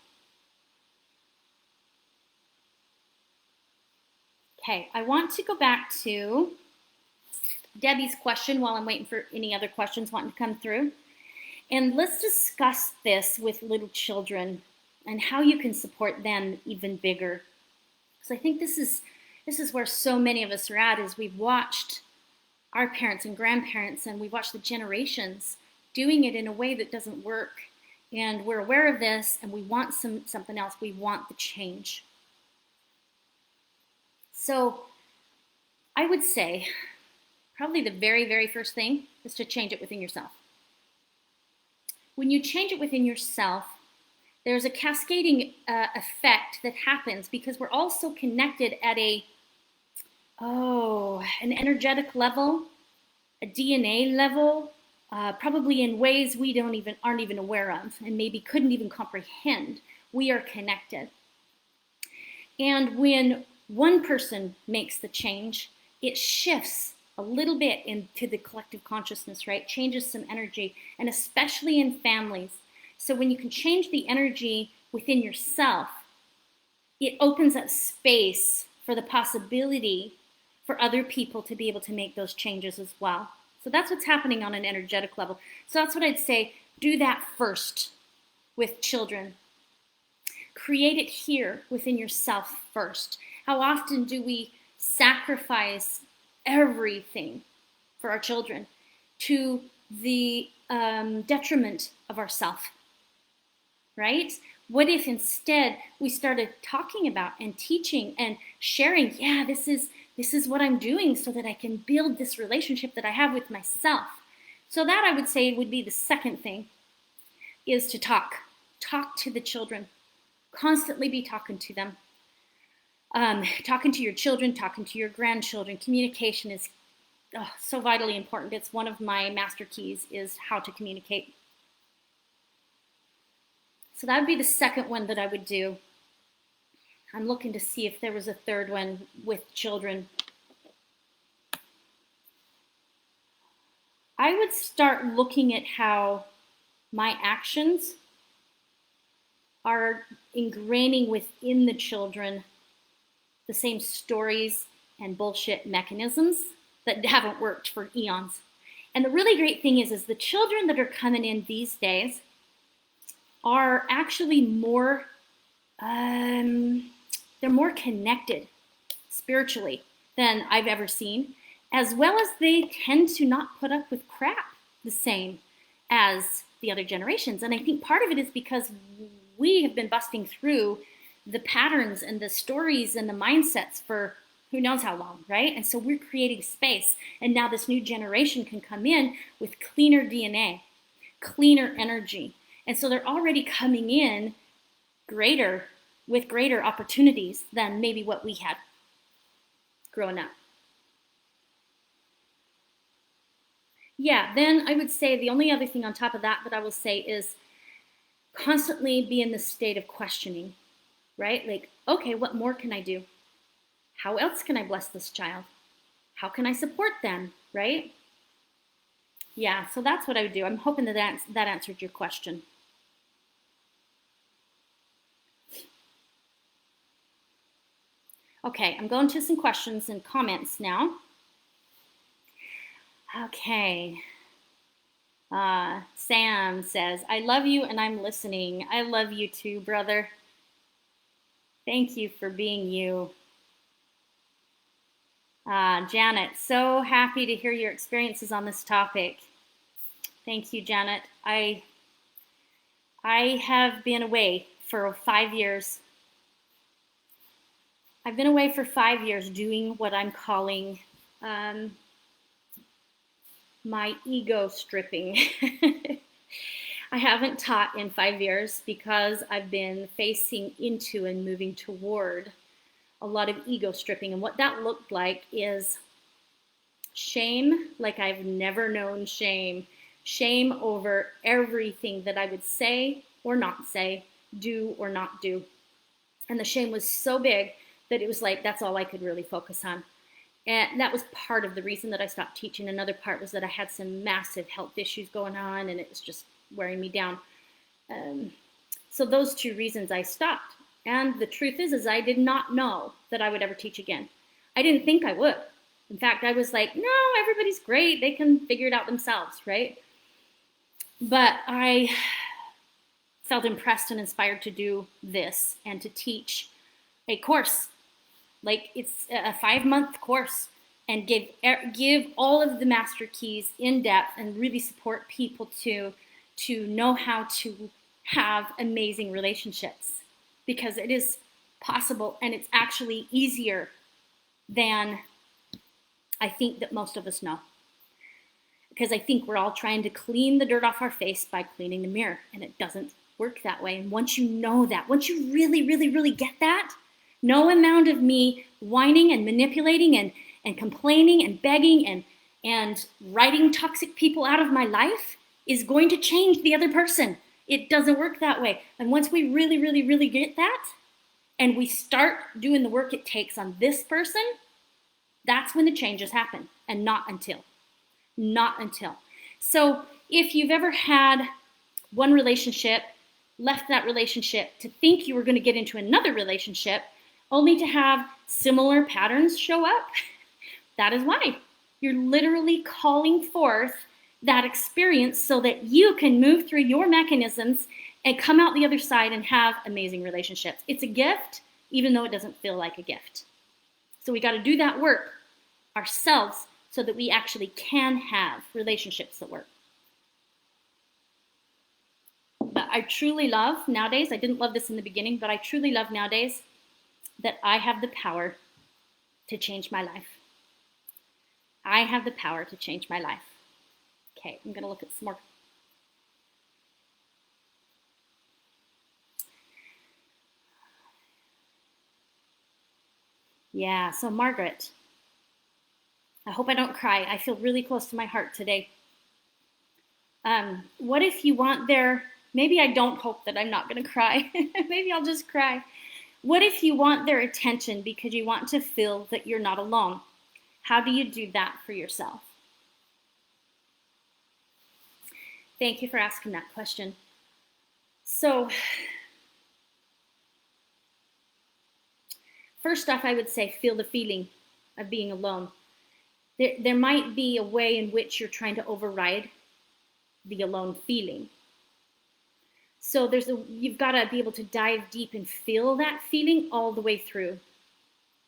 Okay, I want to go back to Debbie's question while I'm waiting for any other questions wanting to come through. And let's discuss this with little children and how you can support them even bigger. Because I think this is where so many of us are at, is we've watched our parents and grandparents, and we've watched the generations doing it in a way that doesn't work. And we're aware of this, and we want something else. We want the change. So I would say probably the very, very first thing is to change it within yourself. When you change it within yourself, there's a cascading effect that happens because we're all so connected at an energetic level, a DNA level, probably in ways we aren't even aware of, and maybe couldn't even comprehend. We are connected. And when one person makes the change, it shifts a little bit into the collective consciousness, right? Changes some energy, and especially in families. So when you can change the energy within yourself, it opens up space for the possibility for other people to be able to make those changes as well. So that's what's happening on an energetic level. So that's what I'd say, do that first with children. Create it here within yourself first. How often do we sacrifice everything for our children to the detriment of ourselves, right? What if instead we started talking about and teaching and sharing, yeah, this is what I'm doing so that I can build this relationship that I have with myself. So that, I would say, would be the second thing, is to talk to the children. Constantly be talking to them. Talking to your children, talking to your grandchildren. Communication is so vitally important. It's one of my master keys, is how to communicate. So that would be the second one that I would do. I'm looking to see if there was a third one with children. I would start looking at how my actions are ingraining within the children the same stories and bullshit mechanisms that haven't worked for eons. And the really great thing is the children that are coming in these days are actually more, they're more connected spiritually than I've ever seen, as well as they tend to not put up with crap the same as the other generations. And I think part of it is because we have been busting through the patterns and the stories and the mindsets for who knows how long, right? And so we're creating space. And now this new generation can come in with cleaner DNA, cleaner energy. And so they're already coming in with greater opportunities than maybe what we had growing up. Yeah, then I would say the only other thing on top of that I will say is constantly be in the state of questioning, right? Like, okay, what more can I do? How else can I bless this child? How can I support them, right? Yeah, so that's what I would do. I'm hoping that answered your question. Okay, I'm going to some questions and comments now. Okay. Sam says, I love you and I'm listening. I love you too, brother. Thank you for being you. Janet, so happy to hear your experiences on this topic. Thank you, Janet. I have been away for 5 years. I've been away for 5 years doing what I'm calling my ego stripping. I haven't taught in 5 years because I've been facing into and moving toward a lot of ego stripping. And what that looked like is shame, like I've never known shame. Shame over everything that I would say or not say, do or not do. And the shame was so big that it was like, that's all I could really focus on. And that was part of the reason that I stopped teaching. Another part was that I had some massive health issues going on and it was just wearing me down. So those two reasons I stopped. And the truth is I did not know that I would ever teach again. I didn't think I would. In fact, I was like, no, everybody's great. They can figure it out themselves, right? But I felt impressed and inspired to do this and to teach a course. Like it's a 5-month course and give all of the master keys in depth and really support people to know how to have amazing relationships, because it is possible and it's actually easier than I think that most of us know. Because I think we're all trying to clean the dirt off our face by cleaning the mirror, and it doesn't work that way. And once you know that, once you really, really, really get that, no amount of me whining and manipulating and complaining and begging and writing toxic people out of my life is going to change the other person. It doesn't work that way. And once we really, really, really get that, and we start doing the work it takes on this person, that's when the changes happen, and not until. Not until. So if you've ever had one relationship, left that relationship to think you were going to get into another relationship, only to have similar patterns show up, that is why. You're literally calling forth that experience so that you can move through your mechanisms and come out the other side and have amazing relationships. It's a gift, even though it doesn't feel like a gift. So we got to do that work ourselves so that we actually can have relationships that work. But I truly love nowadays, I didn't love this in the beginning, but I truly love nowadays that I have the power to change my life. I have the power to change my life. Okay, I'm going to look at some more. Yeah, so Margaret, I hope I don't cry. I feel really close to my heart today. What if you want maybe I don't hope that I'm not going to cry. Maybe I'll just cry. What if you want their attention because you want to feel that you're not alone? How do you do that for yourself? Thank you for asking that question. So, first off, I would say feel the feeling of being alone. There might be a way in which you're trying to override the alone feeling. So you've got to be able to dive deep and feel that feeling all the way through.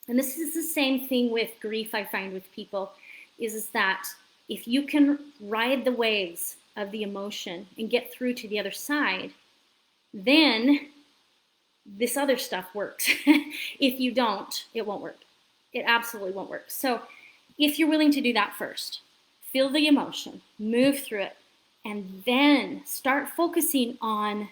And this is the same thing with grief I find with people, is that if you can ride the waves of the emotion and get through to the other side, then this other stuff works. If you don't, it won't work. It absolutely won't work. So if you're willing to do that first, feel the emotion, move through it, and then start focusing on,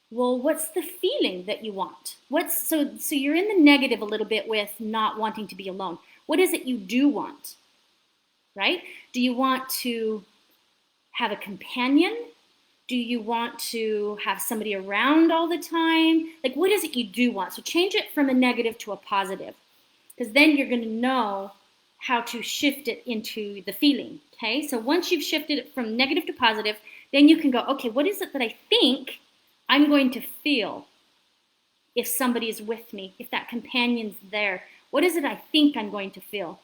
well, what's the feeling that you want? So you're in the negative a little bit with not wanting to be alone. What is it you do want, right? Do you want to have a companion? Do you want to have somebody around all the time? Like, what is it you do want? So change it from a negative to a positive, because then you're going to know how to shift it into the feeling, okay? So once you've shifted it from negative to positive, then you can go, okay, what is it that I think I'm going to feel if somebody is with me, if that companion's there? What is it I think I'm going to feel?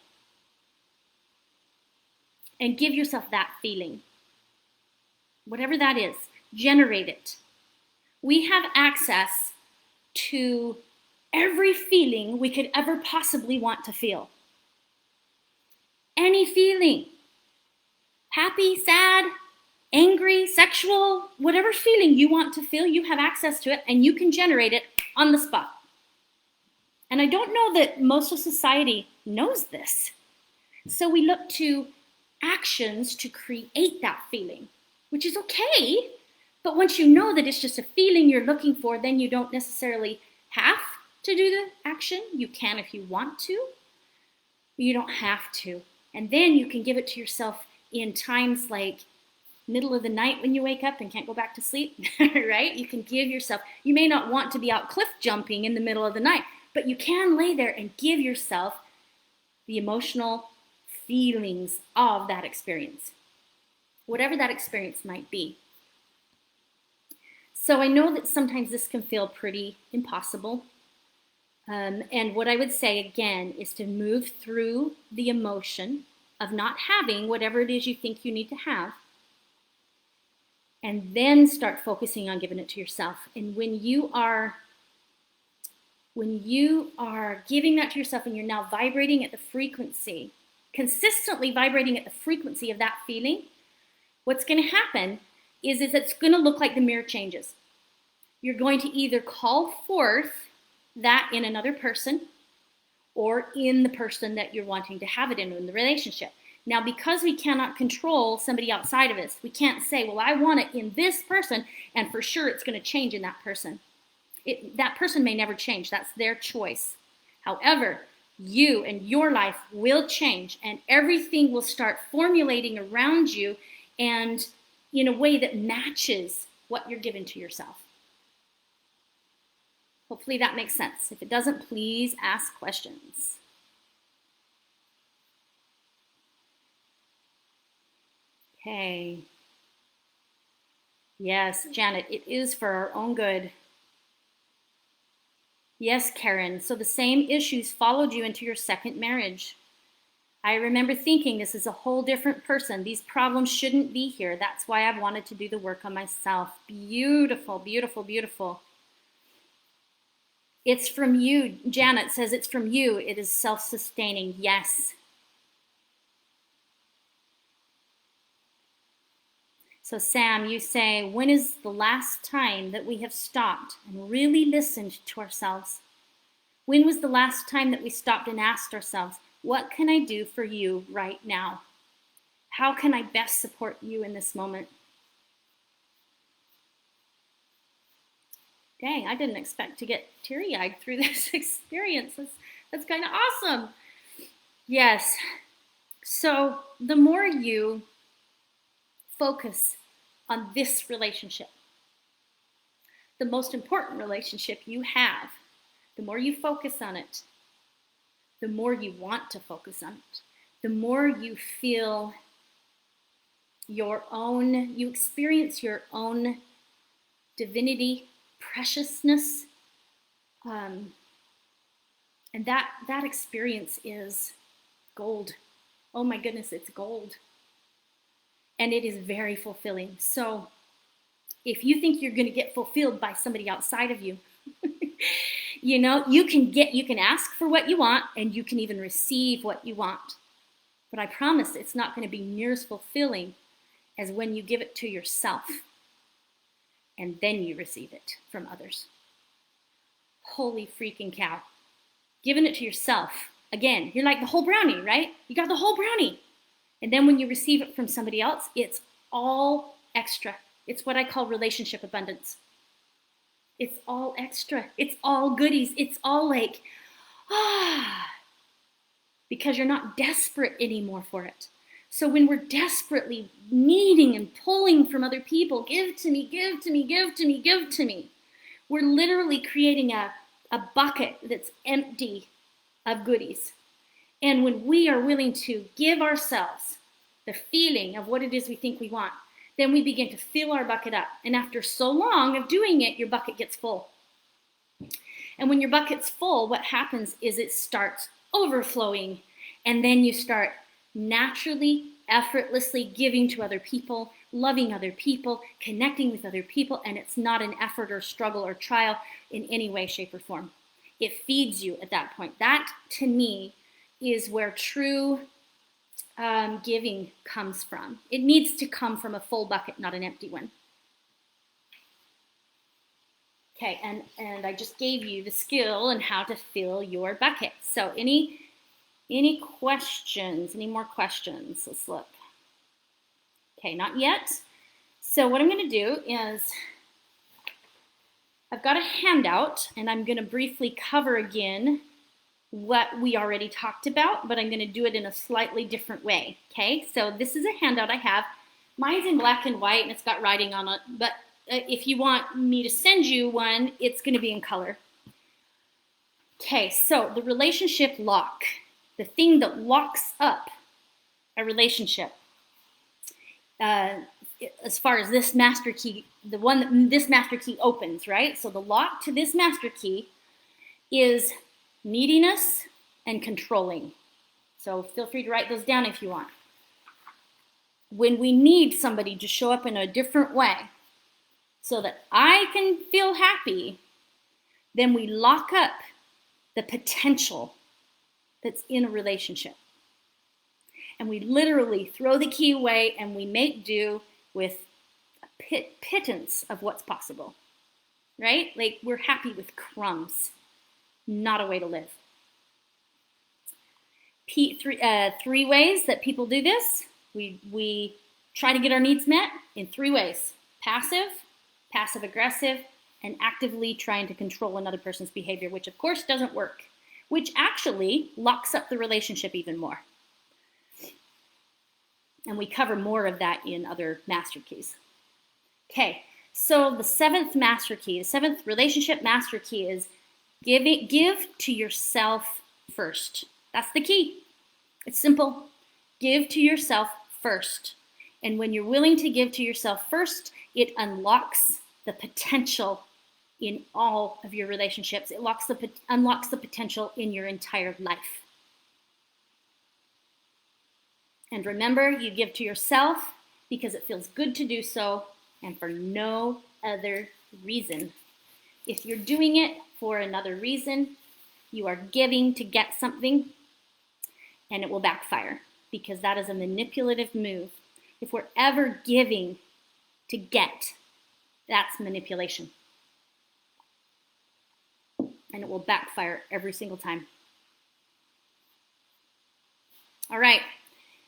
And give yourself that feeling. Whatever that is, generate it. We have access to every feeling we could ever possibly want to feel. Any feeling, happy, sad, angry, sexual, whatever feeling you want to feel, you have access to it and you can generate it on the spot. And I don't know that most of society knows this. So we look to actions to create that feeling, which is okay. But once you know that it's just a feeling you're looking for, then you don't necessarily have to do the action. You can if you want to, but you don't have to. And then you can give it to yourself in times like middle of the night when you wake up and can't go back to sleep, right? You can give yourself, you may not want to be out cliff jumping in the middle of the night, but you can lay there and give yourself the emotional feelings of that experience, whatever that experience might be. So I know that sometimes this can feel pretty impossible. And what I would say again is to move through the emotion of not having whatever it is you think you need to have, and then start focusing on giving it to yourself. And when you are giving that to yourself and you're now vibrating at the frequency, consistently vibrating at the frequency of that feeling, what's going to happen is it's going to look like the mirror changes. You're going to either call forth that in another person or in the person that you're wanting to have it in the relationship. Now, because we cannot control somebody outside of us, we can't say, well, I want it in this person, and for sure it's going to change in that person. That person may never change. That's their choice. However, you and your life will change, and everything will start formulating around you and in a way that matches what you're giving to yourself. Hopefully that makes sense. If it doesn't, please ask questions. Okay. Yes, Janet, it is for our own good. Yes, Karen, so the same issues followed you into your second marriage. I remember thinking this is a whole different person. These problems shouldn't be here. That's why I wanted to do the work on myself. Beautiful, beautiful, beautiful. It's from you. Janet says it's from you. It is self-sustaining. Yes. So Sam, you say, when is the last time that we have stopped and really listened to ourselves? When was the last time that we stopped and asked ourselves, what can I do for you right now? How can I best support you in this moment? Dang, I didn't expect to get teary-eyed through this experience. That's kind of awesome. Yes. So the more you focus on this relationship, the most important relationship you have, the more you focus on it, the more you want to focus on it, the more you feel you experience your own divinity, preciousness, and that experience is gold. Oh my goodness, it's gold. And it is very fulfilling. So if you think you're going to get fulfilled by somebody outside of you, you can ask for what you want and you can even receive what you want. But I promise it's not going to be near as fulfilling as when you give it to yourself and then you receive it from others. Holy freaking cow. Giving it to yourself. Again, you're like the whole brownie, right? You got the whole brownie. And then when you receive it from somebody else, it's all extra. It's what I call relationship abundance. It's all extra. It's all goodies. It's all like, because you're not desperate anymore for it. So when we're desperately needing and pulling from other people, give to me, give to me, give to me, give to me, we're literally creating a bucket that's empty of goodies. And when we are willing to give ourselves the feeling of what it is we think we want, then we begin to fill our bucket up. And after so long of doing it, your bucket gets full. And when your bucket's full, what happens is it starts overflowing. And then you start naturally, effortlessly giving to other people, loving other people, connecting with other people. And it's not an effort or struggle or trial in any way, shape, or form. It feeds you at that point. That, to me, is where true giving comes from. It needs to come from a full bucket, not an empty one. Okay, and I just gave you the skill on how to fill your bucket. So any questions? Any more questions? Let's look. Okay, not yet. So what I'm going to do is I've got a handout, and I'm going to briefly cover again what we already talked about, but I'm going to do it in a slightly different way. Okay, so this is a handout I have. Mine's in black and white, and it's got writing on it, but if you want me to send you one, it's going to be in color. Okay, so the relationship lock, the thing that locks up a relationship, as far as this master key, the one that this master key opens, right? So the lock to this master key is neediness and controlling. So feel free to write those down if you want. When we need somebody to show up in a different way so that I can feel happy, then we lock up the potential that's in a relationship. And we literally throw the key away and we make do with a pittance of what's possible, right? Like we're happy with crumbs, not a way to live. Three ways that people do this. We try to get our needs met in 3 ways: passive, passive-aggressive, and actively trying to control another person's behavior, which of course doesn't work, which actually locks up the relationship even more. And we cover more of that in other master keys. Okay, so the 7th master key, the 7th relationship master key is give to yourself first. That's the key. It's simple. Give to yourself first. And when you're willing to give to yourself first, it unlocks the potential in all of your relationships. It unlocks the potential in your entire life. And remember, you give to yourself because it feels good to do so and for no other reason. If you're doing it for another reason, you are giving to get something, and it will backfire because that is a manipulative move. If we're ever giving to get, that's manipulation. And it will backfire every single time. All right.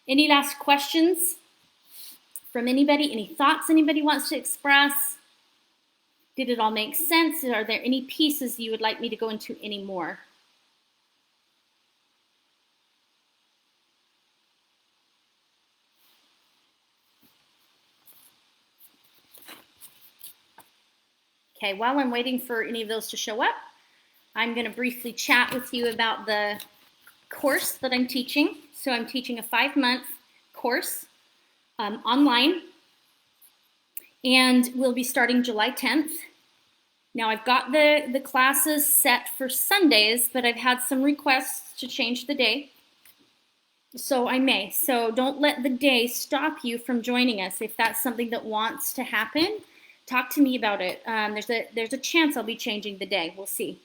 Any last questions from anybody? Any thoughts anybody wants to express? Did it all make sense? Are there any pieces you would like me to go into any more? Okay, while I'm waiting for any of those to show up, I'm going to briefly chat with you about the course that I'm teaching. So I'm teaching a 5-month course online, and we'll be starting July 10th. Now I've got the classes set for Sundays, but I've had some requests to change the day. So I may. So don't let the day stop you from joining us. If that's something that wants to happen, talk to me about it. There's a chance I'll be changing the day. We'll see.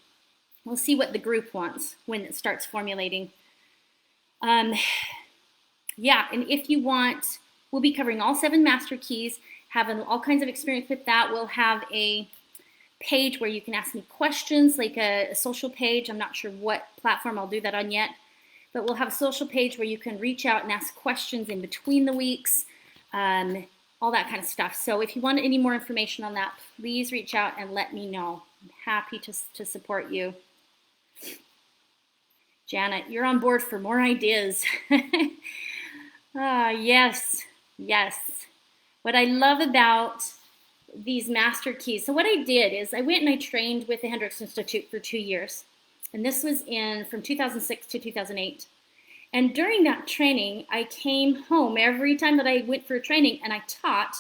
We'll see what the group wants when it starts formulating. Yeah, and if you want, we'll be covering all 7 master keys, having all kinds of experience with that. We'll have a page where you can ask me questions, like a social page. I'm not sure what platform I'll do that on yet, but we'll have a social page where you can reach out and ask questions in between the weeks, all that kind of stuff. So if you want any more information on that, please reach out and let me know. I'm happy to support you. Janet, you're on board for more ideas. Yes. What I love about these master keys, so what I did is I went and I trained with the Hendricks Institute for 2 years. And this was from 2006 to 2008. And during that training, I came home every time that I went for a training, and I taught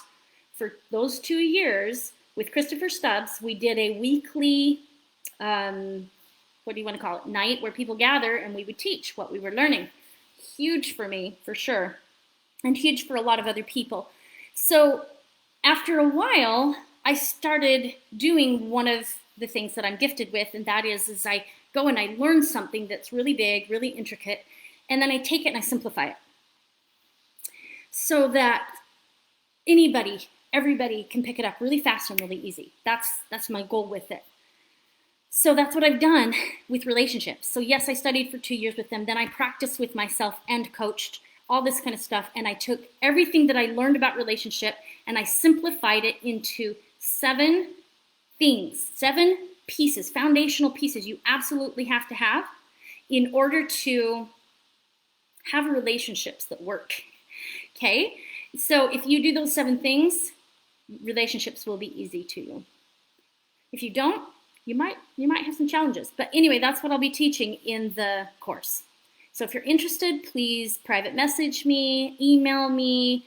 for those 2 years with Christopher Stubbs. We did a weekly, what do you want to call it, night where people gather and we would teach what we were learning. Huge for me, for sure, and huge for a lot of other people. So after a while, I started doing one of the things that I'm gifted with, and that is I go and I learn something that's really big, really intricate, and then I take it and I simplify it. so that everybody can pick it up really fast and really easy. That's my goal with it. So that's what I've done with relationships. So yes, I studied for 2 years with them. Then I practiced with myself and coached all this kind of stuff. And I took everything that I learned about relationship and I simplified it into 7 things, 7 pieces, foundational pieces you absolutely have to have in order to have relationships that work. Okay? So if you do those 7 things, relationships will be easy to you. If you don't, you might have some challenges. But anyway, that's what I'll be teaching in the course. So if you're interested, please private message me, email me,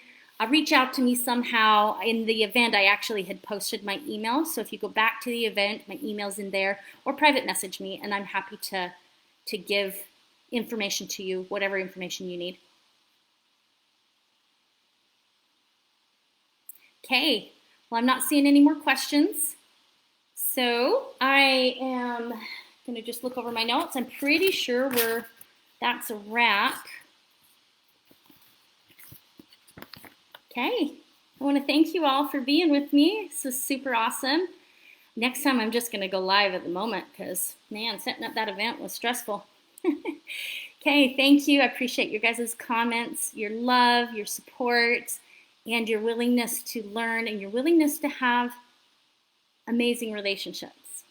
reach out to me somehow. In the event, I actually had posted my email. So if you go back to the event, my email's in there, or private message me, and I'm happy to give information to you, whatever information you need. Okay, well, I'm not seeing any more questions. So I am going to just look over my notes. I'm pretty sure that's a wrap. Okay, I want to thank you all for being with me. This is super awesome. Next time I'm just going to go live at the moment because, man, setting up that event was stressful. Okay, thank you. I appreciate your guys' comments, your love, your support, and your willingness to learn and your willingness to have amazing relationships.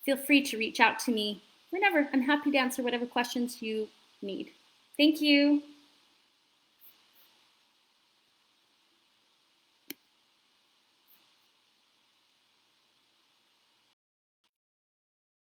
Feel free to reach out to me whenever. I'm happy to answer whatever questions you need. Thank you.